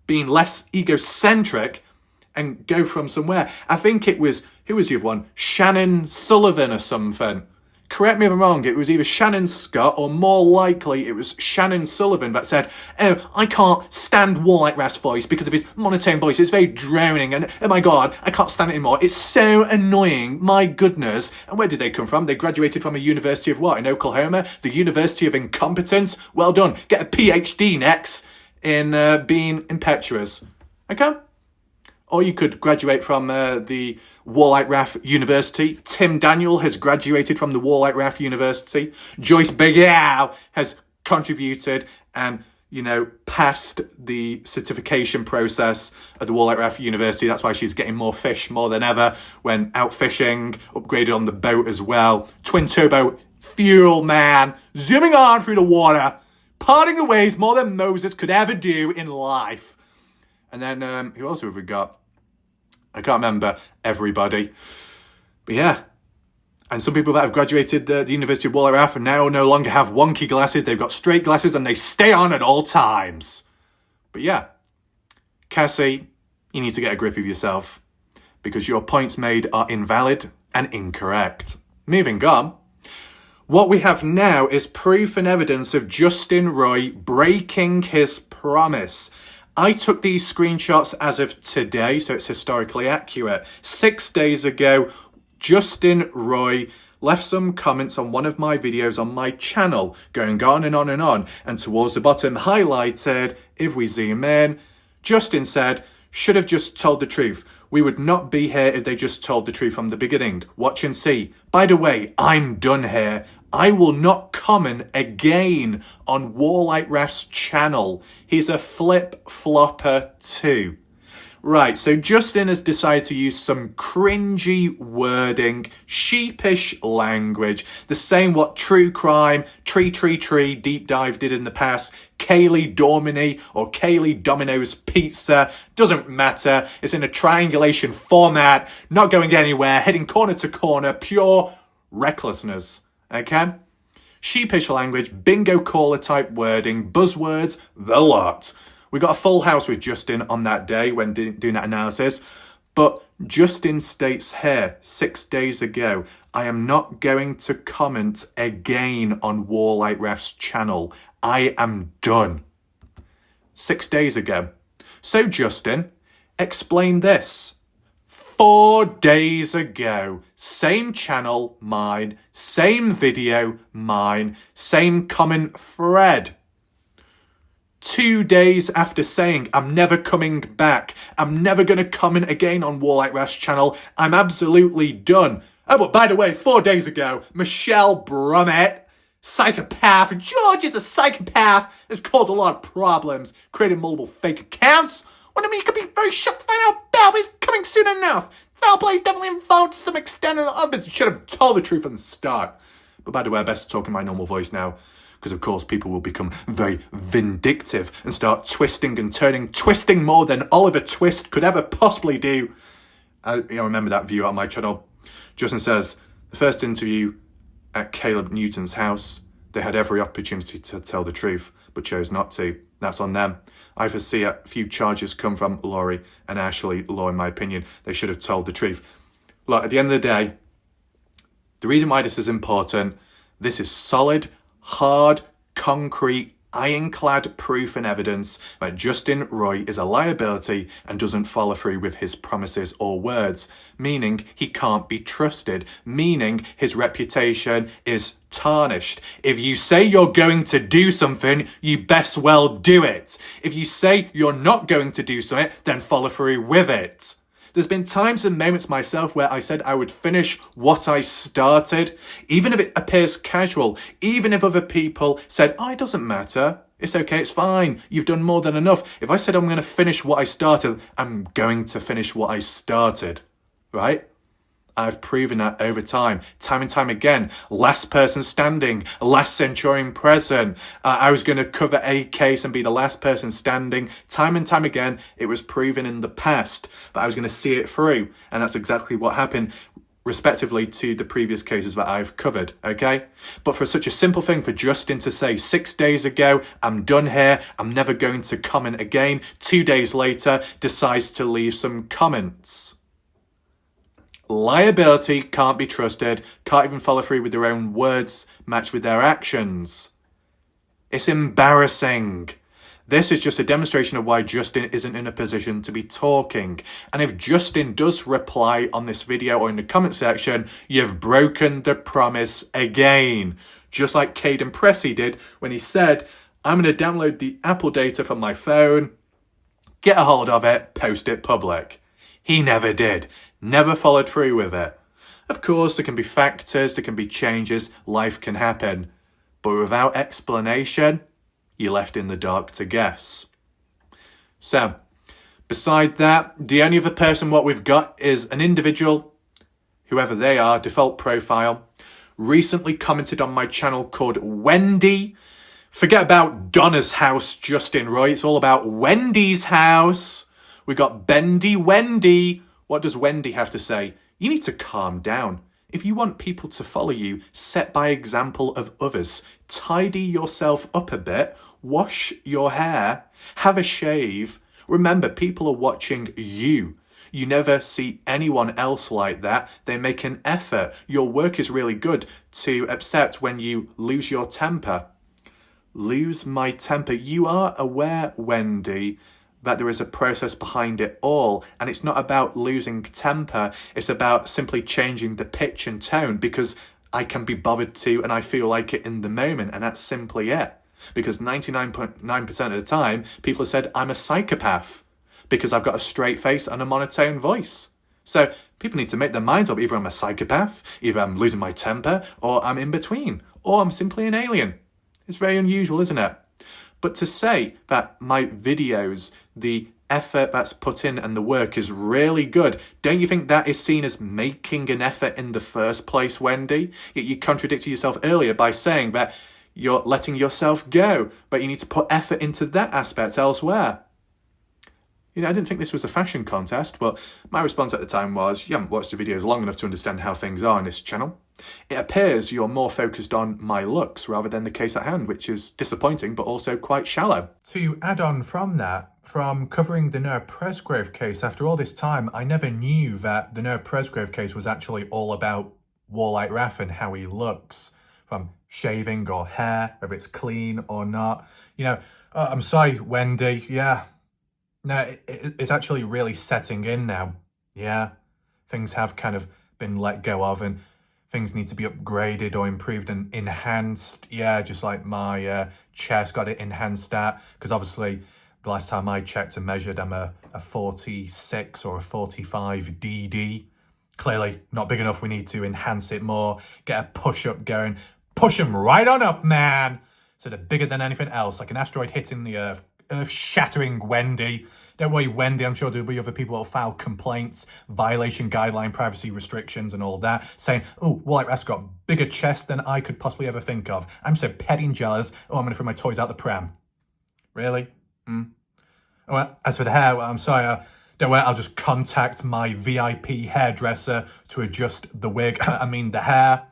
being less egocentric, and go from somewhere. I think it was, who was the other one? Shannon Sullivan or something. correct me if I'm wrong, it was either Shannon Scott or more likely it was Shannon Sullivan that said, oh, I can't stand Warlight Raph's voice because of his monotone voice. It's very droning and, oh my God, I can't stand it anymore. It's so annoying. My goodness. And where did they come from? They graduated from a university of what? In Oklahoma? The University of Incompetence? Well done. Get a PhD next in being impetuous. Okay? Or you could graduate from the Warlight Raph University. Tim Daniel has graduated from the Warlight Raph University. Joyce Begau has contributed and, passed the certification process at the Warlight Raph University. That's why she's getting more fish more than ever when out fishing, upgraded on the boat as well. Twin turbo fuel, man. Zooming on through the water. Parting the waves more than Moses could ever do in life. And then, who else have we got? I can't remember everybody. But yeah. And some people that have graduated the University of Warlight Raph now no longer have wonky glasses. They've got straight glasses and they stay on at all times. But yeah. Cassie, you need to get a grip of yourself. Because your points made are invalid and incorrect. Moving on. What we have now is proof and evidence of Justin Roy breaking his promise. I took these screenshots as of today, so it's historically accurate. 6 days ago, Justin Roy left some comments on one of my videos on my channel, going on and on and on. And towards the bottom, highlighted, if we zoom in, Justin said, should have just told the truth. We would not be here if they just told the truth from the beginning. Watch and see. By the way, I'm done here. I will not comment again on Warlight Raph's channel. He's a flip-flopper too. Right, so Justin has decided to use some cringy wording, sheepish language, the same what True Crime, Tree, Deep Dive did in the past, Kaylee Domini or Kaylee Domino's Pizza, doesn't matter. It's in a triangulation format, not going anywhere, heading corner to corner, pure recklessness. Okay? Sheepish language, bingo caller type wording, buzzwords, the lot. We got a full house with Justin on that day when doing that analysis. But Justin states here, 6 days ago, I am not going to comment again on Warlight Raph's channel. I am done. 6 days ago. So Justin, explain this. 4 days ago, same channel, mine, same video, mine, same comment thread. 2 days after saying, I'm never coming back, I'm never going to comment again on Warlight Raph's channel, I'm absolutely done. Oh, but by the way, 4 days ago, Michelle Brummett, psychopath, George is a psychopath, has caused a lot of problems, created multiple fake accounts. What I mean, you could be very shocked to find out Bell is coming soon enough. Foul play is definitely involved to some extent, and others should have told the truth from the start. But by the way, I best talk in my normal voice now, because of course people will become very vindictive and start twisting and turning, twisting more than Oliver Twist could ever possibly do. I remember that view on my channel. Justin says, the first interview at Caleb Newton's house, they had every opportunity to tell the truth, but chose not to. That's on them. I foresee a few charges come from Laurie and Ashley Law, in my opinion. They should have told the truth. Look, at the end of the day, the reason why this is important, this is solid, hard, concrete, ironclad proof and evidence that Justin Roy is a liability and doesn't follow through with his promises or words, meaning he can't be trusted, meaning his reputation is tarnished. If you say you're going to do something, you best well do it. If you say you're not going to do something, then follow through with it. There's been times and moments myself where I said I would finish what I started, even if it appears casual, even if other people said, oh, it doesn't matter, it's okay, it's fine, you've done more than enough. If I said I'm going to finish what I started, I'm going to finish what I started, right? I've proven that over time and time again. Last person standing, last Centurion present. I was going to cover a case and be the last person standing. Time and time again, it was proven in the past that I was going to see it through. And that's exactly what happened, respectively, to the previous cases that I've covered, okay? But for such a simple thing for Justin to say 6 days ago, I'm done here, I'm never going to comment again, 2 days later, decides to leave some comments. Liability, can't be trusted, can't even follow through with their own words matched with their actions. It's embarrassing. This is just a demonstration of why Justin isn't in a position to be talking. And if Justin does reply on this video or in the comment section, you've broken the promise again. Just like Caden Pressey did when he said, I'm going to download the Apple data from my phone, get a hold of it, post it public. He never did. Never followed through with it. Of course, there can be factors, there can be changes, life can happen. But without explanation, you're left in the dark to guess. So, beside that, the only other person what we've got is an individual, whoever they are, default profile, recently commented on my channel called Wendy. Forget about Donna's house, Justin Roy. It's all about Wendy's house. We got Bendy Wendy. What does Wendy have to say? You need to calm down. If you want people to follow you, set by example of others. Tidy yourself up a bit. Wash your hair. Have a shave. Remember, people are watching you. You never see anyone else like that. They make an effort. Your work is really good to accept when you lose your temper. Lose my temper. You are aware, Wendy, that there is a process behind it all. And it's not about losing temper. It's about simply changing the pitch and tone because I can be bothered to and I feel like it in the moment. And that's simply it. Because 99.9% of the time, people have said I'm a psychopath because I've got a straight face and a monotone voice. So people need to make their minds up. Either I'm a psychopath, either I'm losing my temper, or I'm in between, or I'm simply an alien. It's very unusual, isn't it? But to say that my videos, the effort that's put in and the work is really good, don't you think that is seen as making an effort in the first place, Wendy? Yet you contradicted yourself earlier by saying that you're letting yourself go, but you need to put effort into that aspect elsewhere. You know, I didn't think this was a fashion contest, but my response at the time was, you haven't watched the videos long enough to understand how things are on this channel. It appears you're more focused on my looks rather than the case at hand, which is disappointing, but also quite shallow. To add on from that, from covering the Noah Presgrave case, after all this time, I never knew that the Noah Presgrave case was actually all about Warlight Raff and how he looks, from shaving or hair, whether it's clean or not. You know, I'm sorry, Wendy, yeah. No, it's actually really setting in now. Yeah, things have kind of been let go of and things need to be upgraded or improved and enhanced. Yeah, just like my chest got it enhanced at. Because obviously, the last time I checked and measured, I'm a 46 or a 45 DD. Clearly not big enough. We need to enhance it more. Get a push-up going. Push them right on up, man. So they're bigger than anything else, like an asteroid hitting the Earth. Earth-shattering Wendy. Don't worry, Wendy, I'm sure there'll be other people who'll file complaints, violation guideline, privacy restrictions and all that, saying, oh, Warlight Raff's got bigger chest than I could possibly ever think of. I'm so petty and jealous. Oh, I'm going to throw my toys out the pram. Really? Well, as for the hair, well, I'm sorry, don't worry, I'll just contact my VIP hairdresser to adjust the wig, I mean the hair,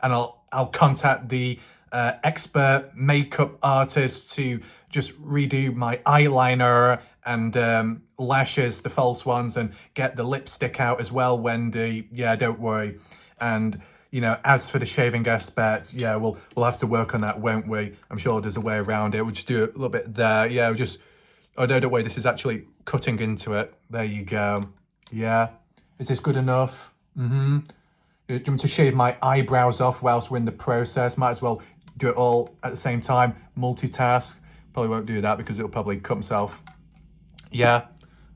and I'll contact the expert makeup artist to just redo my eyeliner and lashes, the false ones, and get the lipstick out as well, Wendy. Yeah, don't worry. And, you know, as for the shaving aspects, yeah, we'll have to work on that, won't we? I'm sure there's a way around it. We'll just do a little bit there. Yeah, we'll just... Oh, no, don't worry. This is actually cutting into it. There you go. Yeah. Is this good enough? Mm-hmm. Do you want me to shave my eyebrows off whilst we're in the process? Might as well do it all at the same time. Multitask. Probably won't do that because it'll probably cut himself. Yeah.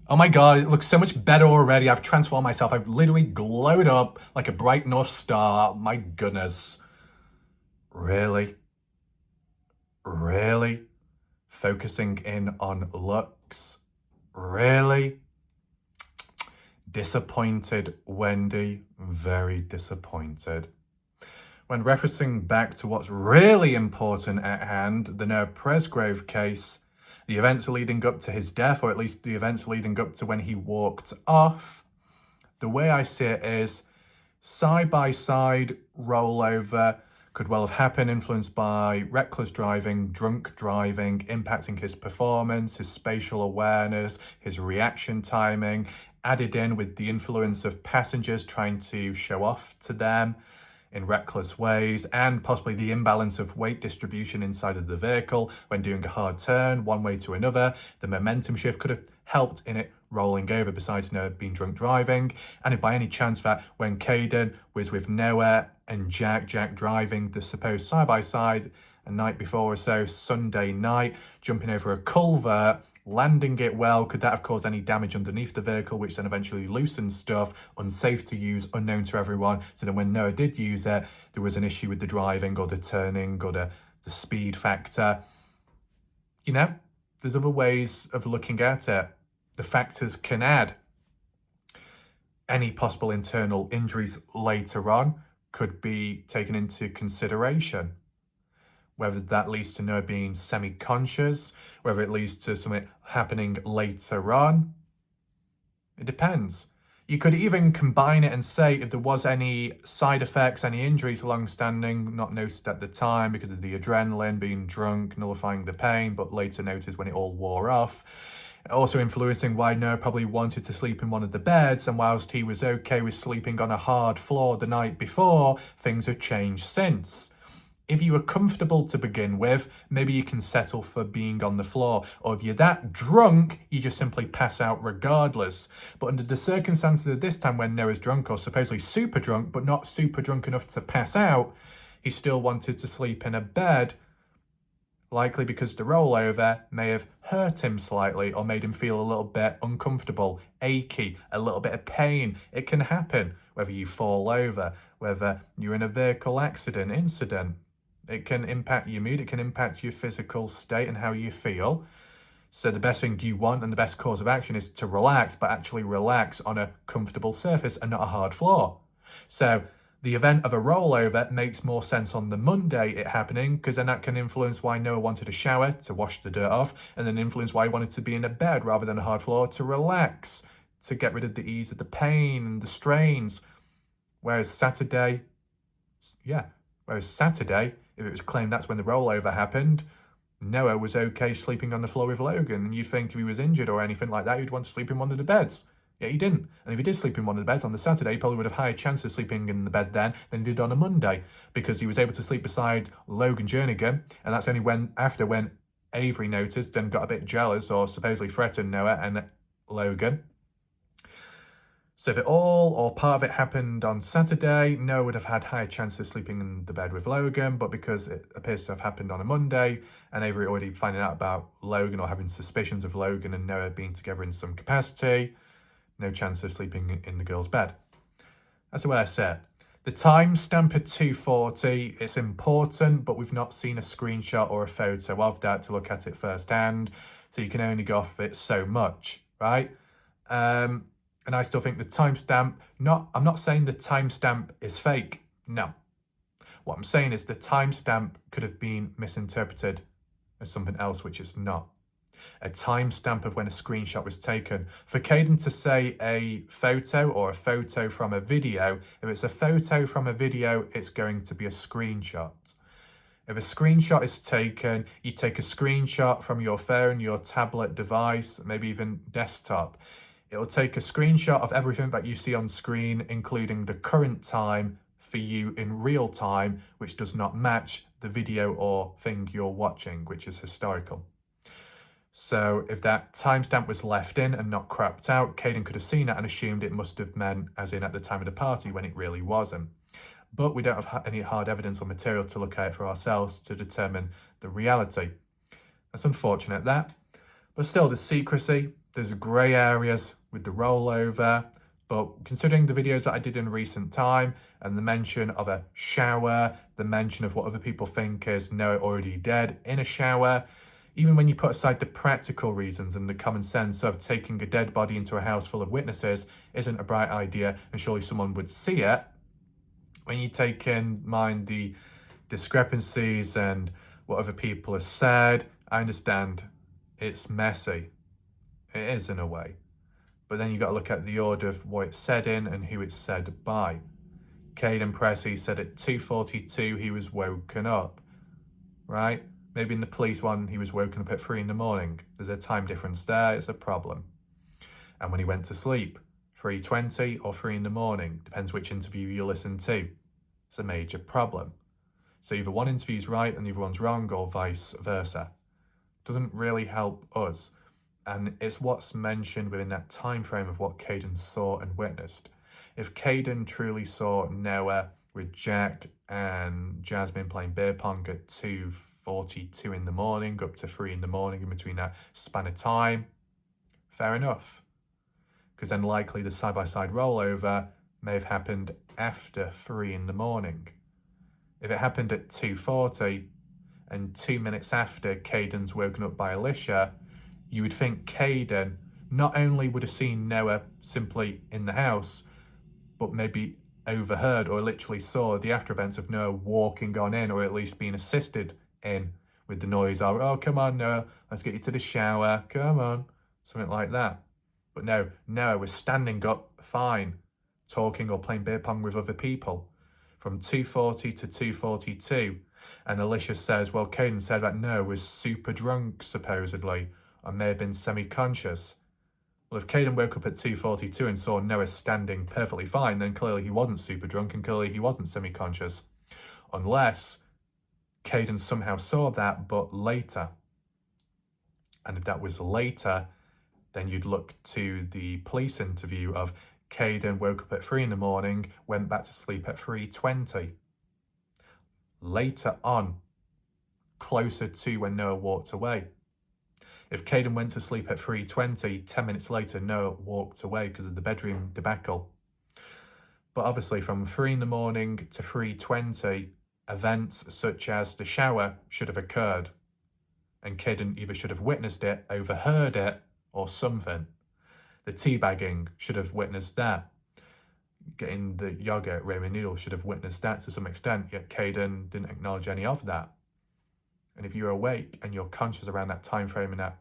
Oh my God, it looks so much better already. I've transformed myself. I've literally glowed up like a bright North Star. My goodness. Really? Really? Focusing in on looks? Really? Disappointed, Wendy. Very disappointed. When referencing back to what's really important at hand, the Noah Presgrave case, the events leading up to his death, or at least the events leading up to when he walked off, the way I see it is side-by-side rollover could well have happened, influenced by reckless driving, drunk driving, impacting his performance, his spatial awareness, his reaction timing, added in with the influence of passengers trying to show off to them in reckless ways, and possibly the imbalance of weight distribution inside of the vehicle when doing a hard turn one way to another. The momentum shift could have helped in it rolling over, besides Noah being drunk driving. And if by any chance that when Caden was with Noah and Jack driving the supposed side-by-side a night before or so, Sunday night, jumping over a culvert, landing it well, could that have caused any damage underneath the vehicle, which then eventually loosened stuff, unsafe to use, unknown to everyone? So then when Noah did use it, there was an issue with the driving or the turning or the speed factor. You know, there's other ways of looking at it. The factors can add. Any possible internal injuries later on could be taken into consideration. Whether that leads to Noah being semi-conscious, whether it leads to something happening later on, it depends. You could even combine it and say if there was any side effects, any injuries long-standing, not noticed at the time because of the adrenaline, being drunk, nullifying the pain, but later noticed when it all wore off. Also influencing why Noah probably wanted to sleep in one of the beds, and whilst he was okay with sleeping on a hard floor the night before, things have changed since. If you were comfortable to begin with, maybe you can settle for being on the floor. Or if you're that drunk, you just simply pass out regardless. But under the circumstances of this time when Noah's drunk, or supposedly super drunk, but not super drunk enough to pass out, he still wanted to sleep in a bed, likely because the rollover may have hurt him slightly or made him feel a little bit uncomfortable, achy, a little bit of pain. It can happen, whether you fall over, whether you're in a vehicle incident. It can impact your mood, it can impact your physical state and how you feel. So the best thing you want and the best course of action is to relax, but actually relax on a comfortable surface and not a hard floor. So the event of a rollover makes more sense on the Monday it happening, because then that can influence why Noah wanted a shower to wash the dirt off, and then influence why he wanted to be in a bed rather than a hard floor to relax, to get rid of the ease of the pain and the strains. Whereas Saturday, if it was claimed that's when the rollover happened, Noah was okay sleeping on the floor with Logan, and you'd think if he was injured or anything like that, he'd want to sleep in one of the beds. Yet he didn't. And if he did sleep in one of the beds on the Saturday, he probably would have higher chance of sleeping in the bed then than he did on a Monday, because he was able to sleep beside Logan Jernigan, and that's only when Avery noticed and got a bit jealous or supposedly threatened Noah and Logan. So if it all or part of it happened on Saturday, Noah would have had higher chance of sleeping in the bed with Logan, but because it appears to have happened on a Monday, and Avery already finding out about Logan or having suspicions of Logan and Noah being together in some capacity, no chance of sleeping in the girl's bed. That's the way I say it. The timestamp at 2:40, it's important, but we've not seen a screenshot or a photo of that to look at it firsthand, so you can only go off of it so much, right? And I still think the timestamp, I'm not saying the timestamp is fake. No. What I'm saying is the timestamp could have been misinterpreted as something else, which it's not. A timestamp of when a screenshot was taken. For Caden to say a photo or a photo from a video, if it's a photo from a video, it's going to be a screenshot. If a screenshot is taken, you take a screenshot from your phone, your tablet device, maybe even desktop. It'll take a screenshot of everything that you see on screen, including the current time for you in real time, which does not match the video or thing you're watching, which is historical. So if that timestamp was left in and not cropped out, Caden could have seen it and assumed it must have meant as in at the time of the party, when it really wasn't. But we don't have any hard evidence or material to look at for ourselves to determine the reality. That's unfortunate, that. But still, there's secrecy, there's grey areas with the rollover, but considering the videos that I did in recent time and the mention of a shower, the mention of what other people think is Noah already dead in a shower, even when you put aside the practical reasons and the common sense of taking a dead body into a house full of witnesses isn't a bright idea and surely someone would see it, when you take in mind the discrepancies and what other people have said, I understand it's messy. It is in a way. But then you got to look at the order of what it's said in and who it's said by. Caden Pressey said at 2:42 he was woken up, right? Maybe in the police one he was woken up at 3 in the morning. There's a time difference there, it's a problem. And when he went to sleep, 3:20 or 3 in the morning, depends which interview you listen to. It's a major problem. So either one interview's right and the other one's wrong, or vice versa. Doesn't really help us. And it's what's mentioned within that time frame of what Caden saw and witnessed. If Caden truly saw Noah with Jack and Jasmine playing beer pong at 2:42 in the morning up to 3 in the morning, in between that span of time, fair enough. Because then likely the side-by-side rollover may have happened after 3 in the morning. If it happened at 2:40 and 2 minutes after Caden's woken up by Alicia, you would think Caden not only would have seen Noah simply in the house, but maybe overheard or literally saw the after events of Noah walking on in, or at least being assisted in with the noise of, oh, come on, Noah, let's get you to the shower, come on, something like that. But no, Noah was standing up fine, talking or playing beer pong with other people from 2:40 to 2:42. And Alicia says, well, Caden said that Noah was super drunk, supposedly, or may have been semi-conscious. Well, if Caden woke up at 2:42 and saw Noah standing perfectly fine, then clearly he wasn't super drunk and clearly he wasn't semi-conscious. Unless Caden somehow saw that, but later. And if that was later, then you'd look to the police interview of Caden woke up at 3 in the morning, went back to sleep at 3:20. Later on, closer to when Noah walked away. If Caden went to sleep at 3:20, 10 minutes later, Noah walked away because of the bedroom debacle. But obviously from 3 in the morning to 3:20, events such as the shower should have occurred. And Caden either should have witnessed it, overheard it, or something. The teabagging should have witnessed that. Getting the yogurt, ramen noodles should have witnessed that to some extent, yet Caden didn't acknowledge any of that. And if you're awake and you're conscious around that time frame and that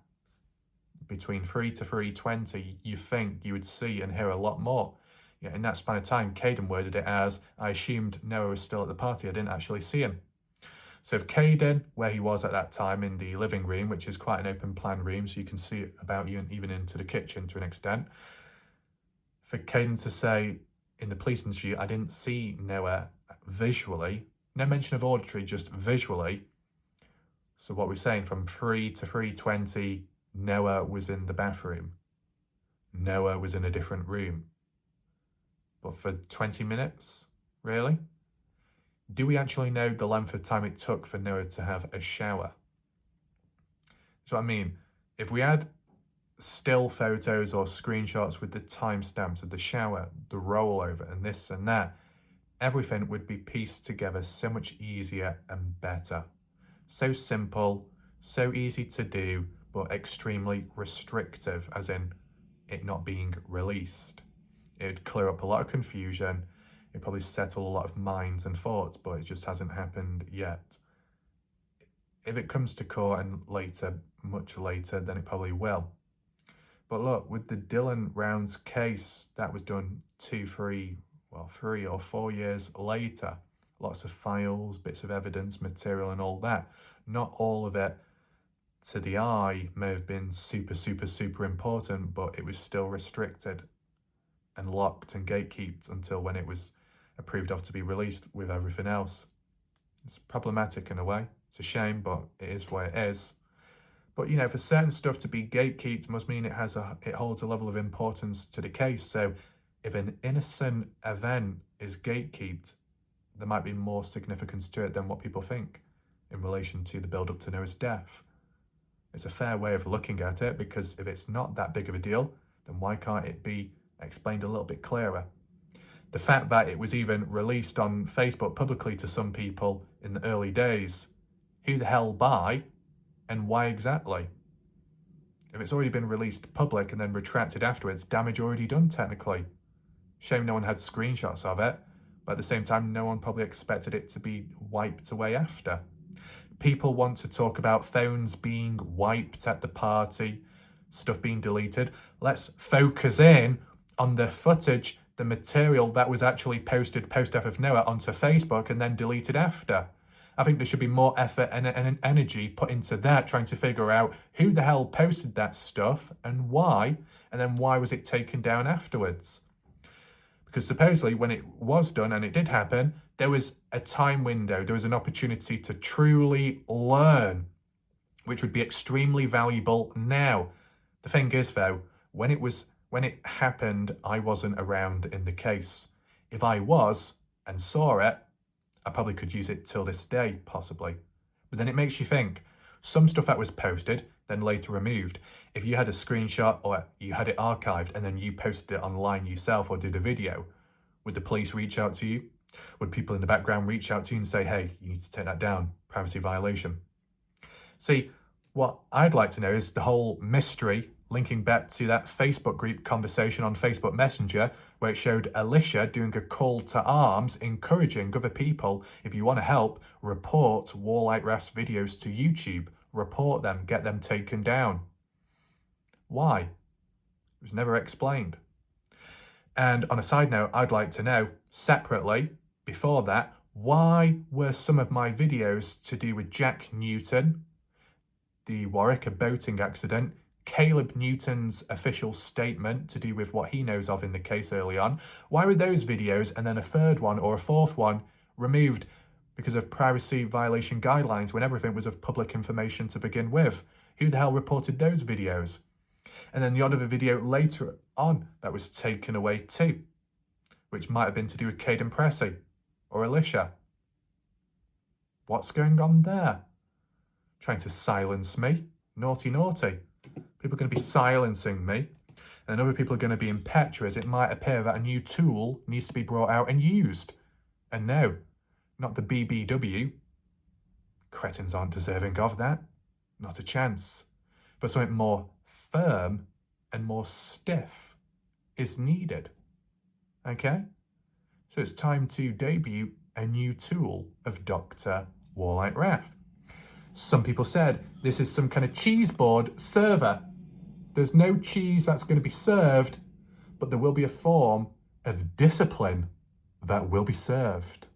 between 3 to 3:20, you think you would see and hear a lot more. Yet in that span of time, Caden worded it as, I assumed Noah was still at the party, I didn't actually see him. So if Caden, where he was at that time in the living room, which is quite an open plan room, so you can see it about you and even into the kitchen to an extent, for Caden to say in the police interview, I didn't see Noah visually, no mention of auditory, just visually. So what we're saying, from 3 to 3:20, Noah was in the bathroom. Noah was in a different room. But for 20 minutes, really? Do we actually know the length of time it took for Noah to have a shower? So I mean, if we had still photos or screenshots with the timestamps of the shower, the rollover, and this and that, everything would be pieced together so much easier and better. So simple, so easy to do, but extremely restrictive, as in it not being released. It would clear up a lot of confusion. It'd probably settle a lot of minds and thoughts, but it just hasn't happened yet. If it comes to court and later, much later, then it probably will. But look, with the Dylan Rounds case, that was done 3 or 4 years later. Lots of files, bits of evidence, material and all that. Not all of it to the eye may have been super, super, super important, but it was still restricted and locked and gatekept until when it was approved of to be released with everything else. It's problematic in a way. It's a shame, but it is what it is. But you know, for certain stuff to be gatekept must mean it holds a level of importance to the case. So if an innocent event is gatekept, there might be more significance to it than what people think in relation to the build-up to Noah's death. It's a fair way of looking at it, because if it's not that big of a deal, then why can't it be explained a little bit clearer? The fact that it was even released on Facebook publicly to some people in the early days, who the hell by and why exactly? If it's already been released public and then retracted afterwards, damage already done technically. Shame no one had screenshots of it, but at the same time, no one probably expected it to be wiped away after. People want to talk about phones being wiped at the party, stuff being deleted. Let's focus in on the footage, the material that was actually posted post-death of Noah onto Facebook and then deleted after. I think there should be more effort and energy put into that, trying to figure out who the hell posted that stuff and why, and then why was it taken down afterwards. Because supposedly when it was done and it did happen, there was a time window, there was an opportunity to truly learn, which would be extremely valuable now. The thing is though, when it happened, I wasn't around in the case. If I was and saw it, I probably could use it till this day, possibly. But then it makes you think, some stuff that was posted, then later removed. If you had a screenshot or you had it archived and then you posted it online yourself or did a video, would the police reach out to you? Would people in the background reach out to you and say, hey, you need to take that down, privacy violation? See, what I'd like to know is the whole mystery linking back to that Facebook group conversation on Facebook Messenger where it showed Alicia doing a call to arms, encouraging other people, if you want to help, report Warlight Ref's videos to YouTube. Report them, get them taken down. Why? It was never explained. And on a side note, I'd like to know, separately, before that, why were some of my videos to do with Jack Newton, the Warwick boating accident, Caleb Newton's official statement to do with what he knows of in the case early on, why were those videos and then a third one or a fourth one removed because of privacy violation guidelines when everything was of public information to begin with? Who the hell reported those videos? And then the odd of a video later on that was taken away too, which might have been to do with Caden Pressey or Alicia. What's going on there? Trying to silence me? Naughty, naughty. People are going to be silencing me, and other people are going to be impetuous. It might appear that a new tool needs to be brought out and used. And no, not the BBW. Cretins aren't deserving of that. Not a chance. But something more firm and more stiff is needed. Okay? So it's time to debut a new tool of Dr. Warlight Ref. Some people said this is some kind of cheese board server. There's no cheese that's going to be served, but there will be a form of discipline that will be served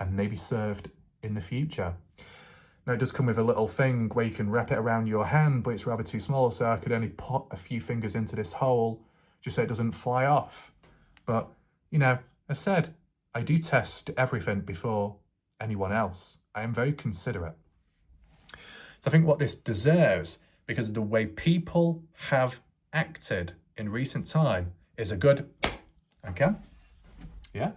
and may be served in the future. Now, it does come with a little thing where you can wrap it around your hand, but it's rather too small, so I could only put a few fingers into this hole just so it doesn't fly off. But, you know, as said, I do test everything before anyone else. I am very considerate. So I think what this deserves, because of the way people have acted in recent time, is a good, okay? Yeah?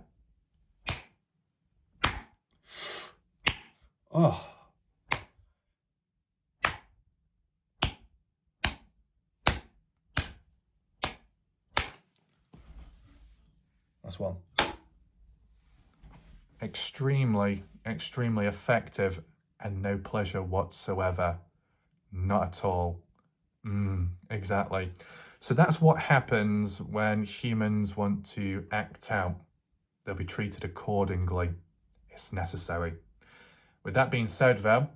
Oh. That's one. Extremely, extremely effective and no pleasure whatsoever. Not at all. Exactly. So that's what happens when humans want to act out. They'll be treated accordingly. It's necessary. With that being said, though,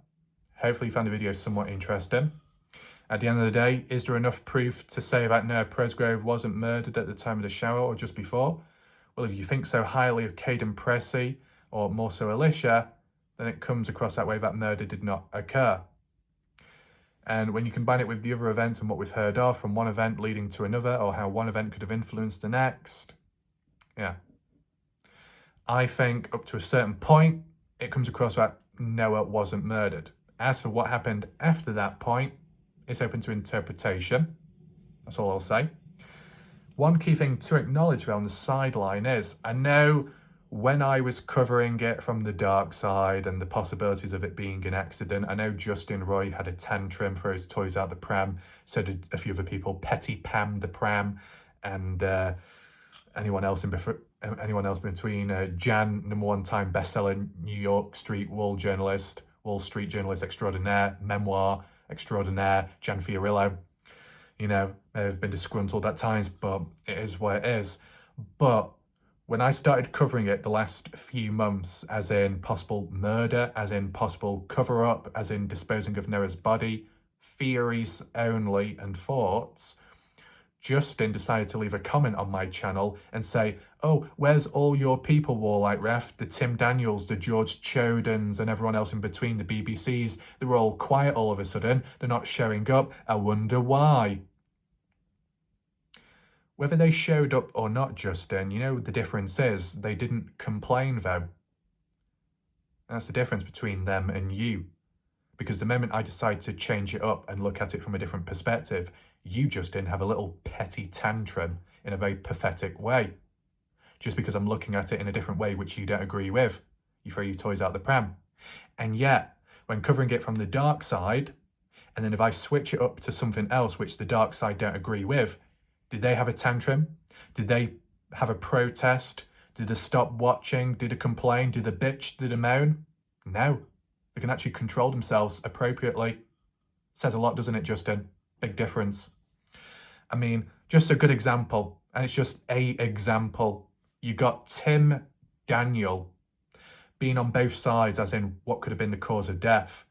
hopefully you found the video somewhat interesting. At the end of the day, is there enough proof to say that Noah Presgrove wasn't murdered at the time of the shower or just before? Well, if you think so highly of Caden Pressey, or more so Alicia, then it comes across that way that murder did not occur. And when you combine it with the other events and what we've heard of, from one event leading to another, or how one event could have influenced the next, yeah. I think up to a certain point, it comes across that Noah wasn't murdered. As for what happened after that point, it's open to interpretation. That's all I'll say. One key thing to acknowledge though on the sideline is, I know when I was covering it from the dark side and the possibilities of it being an accident, I know Justin Roy had a tantrum for his toys out the pram, so did a few other people, Petty Pam the pram, and anyone else in between, Jan, #1 bestseller New York Street Wall Street journalist extraordinaire, memoir extraordinaire, Jan Fiorillo. You know, they've been disgruntled at times, but it is what it is. But when I started covering it the last few months, as in possible murder, as in possible cover-up, as in disposing of Noah's body, theories only and thoughts, Justin decided to leave a comment on my channel and say, oh, where's all your people, Warlight Ref? The Tim Daniels, the George Chodens and everyone else in between, the BBCs, they're all quiet all of a sudden. They're not showing up. I wonder why. Whether they showed up or not, Justin, you know the difference is they didn't complain though. That's the difference between them and you. Because the moment I decide to change it up and look at it from a different perspective, you, Justin, have a little petty tantrum in a very pathetic way. Just because I'm looking at it in a different way which you don't agree with. You throw your toys out the pram. And yet, when covering it from the dark side, and then if I switch it up to something else which the dark side don't agree with, did they have a tantrum? Did they have a protest? Did they stop watching? Did they complain? Did they bitch? Did they moan? No. They can actually control themselves appropriately. Says a lot, doesn't it, Justin? Big difference. I mean, just a good example, and it's just a example. You got Tim Daniel being on both sides, as in what could have been the cause of death.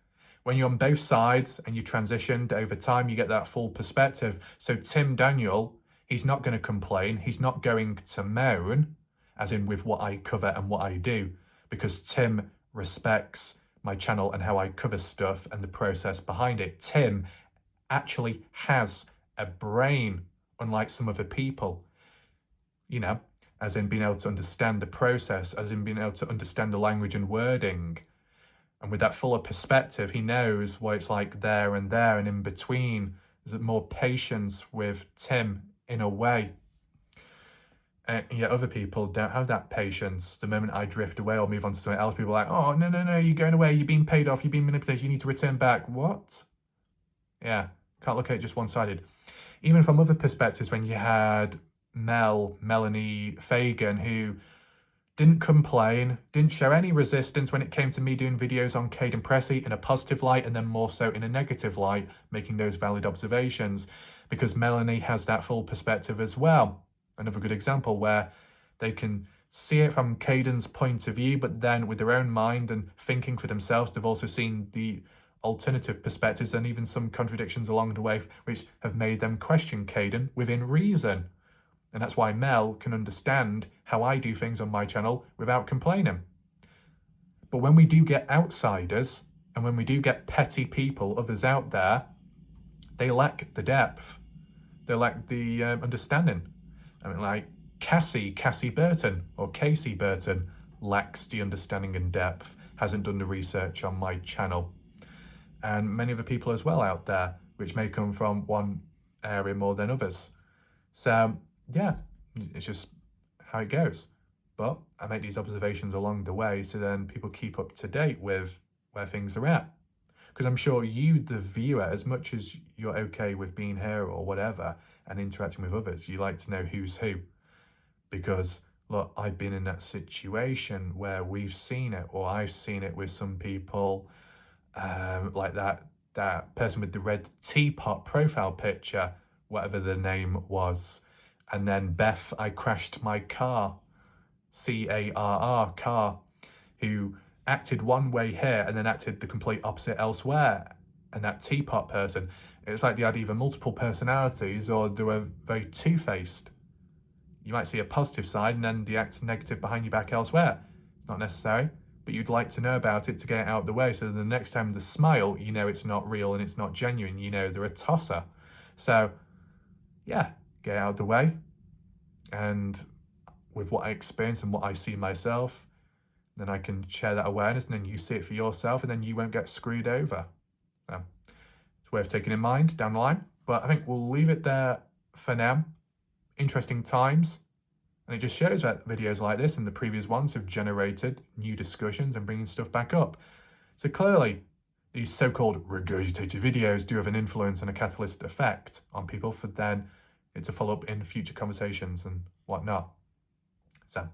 When you're on both sides and you transitioned over time, you get that full perspective. So Tim Daniel, he's not going to complain. He's not going to moan, as in with what I cover and what I do, because Tim respects my channel and how I cover stuff and the process behind it. Tim actually has a brain, unlike some other people, you know, as in being able to understand the process, as in being able to understand the language and wording. And with that fuller perspective, he knows what it's like there and there and in between. There's more patience with Tim in a way. And yet other people don't have that patience. The moment I drift away or move on to something else, people are like, oh, no, you're going away, you're being paid off, you're being manipulated, you need to return back. What? Yeah, can't look at it just one-sided. Even from other perspectives, when you had Melanie Fagan, who didn't complain, didn't show any resistance when it came to me doing videos on Caden Pressey in a positive light and then more so in a negative light, making those valid observations, because Melanie has that full perspective as well. Another good example where they can see it from Caden's point of view, but then with their own mind and thinking for themselves, they've also seen the alternative perspectives and even some contradictions along the way, which have made them question Caden within reason. And that's why Mel can understand how I do things on my channel without complaining. But when we do get outsiders, and when we do get petty people, others out there, they lack the depth. They lack the understanding. I mean, like Cassie Burton, or Casey Burton, lacks the understanding and depth, hasn't done the research on my channel. And many other people as well out there, which may come from one area more than others. So, yeah, it's just how it goes. But I make these observations along the way so then people keep up to date with where things are at. Because I'm sure you, the viewer, as much as you're okay with being here or whatever and interacting with others, you like to know who's who. Because, look, I've been in that situation where we've seen it, or I've seen it with some people, like that person with the red teapot profile picture, whatever the name was. And then Beth, I crashed my car, C-A-R-R, car, who acted one way here and then acted the complete opposite elsewhere. And that teapot person, it's like they had either multiple personalities or they were very two-faced. You might see a positive side and then they act negative behind your back elsewhere. It's not necessary, but you'd like to know about it to get it out of the way so the next time they smile, you know it's not real and it's not genuine. You know they're a tosser. So, yeah, get out of the way. And with what I experience and what I see myself, then I can share that awareness and then you see it for yourself and then you won't get screwed over. So it's worth taking in mind down the line. But I think we'll leave it there for now. Interesting times. And it just shows that videos like this and the previous ones have generated new discussions and bringing stuff back up. So clearly, these so-called regurgitated videos do have an influence and a catalyst effect on people for then it to follow up in future conversations and whatnot. So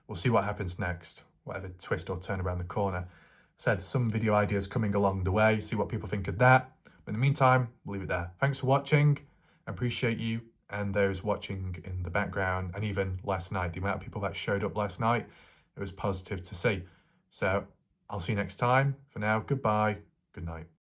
we'll see what happens next, whatever twist or turn around the corner. Said some video ideas coming along the way, see what people think of that. But in the meantime, we'll leave it there. Thanks for watching. I appreciate you and those watching in the background. And even last night, the amount of people that showed up last night, it was positive to see. So I'll see you next time. For now, goodbye, good night.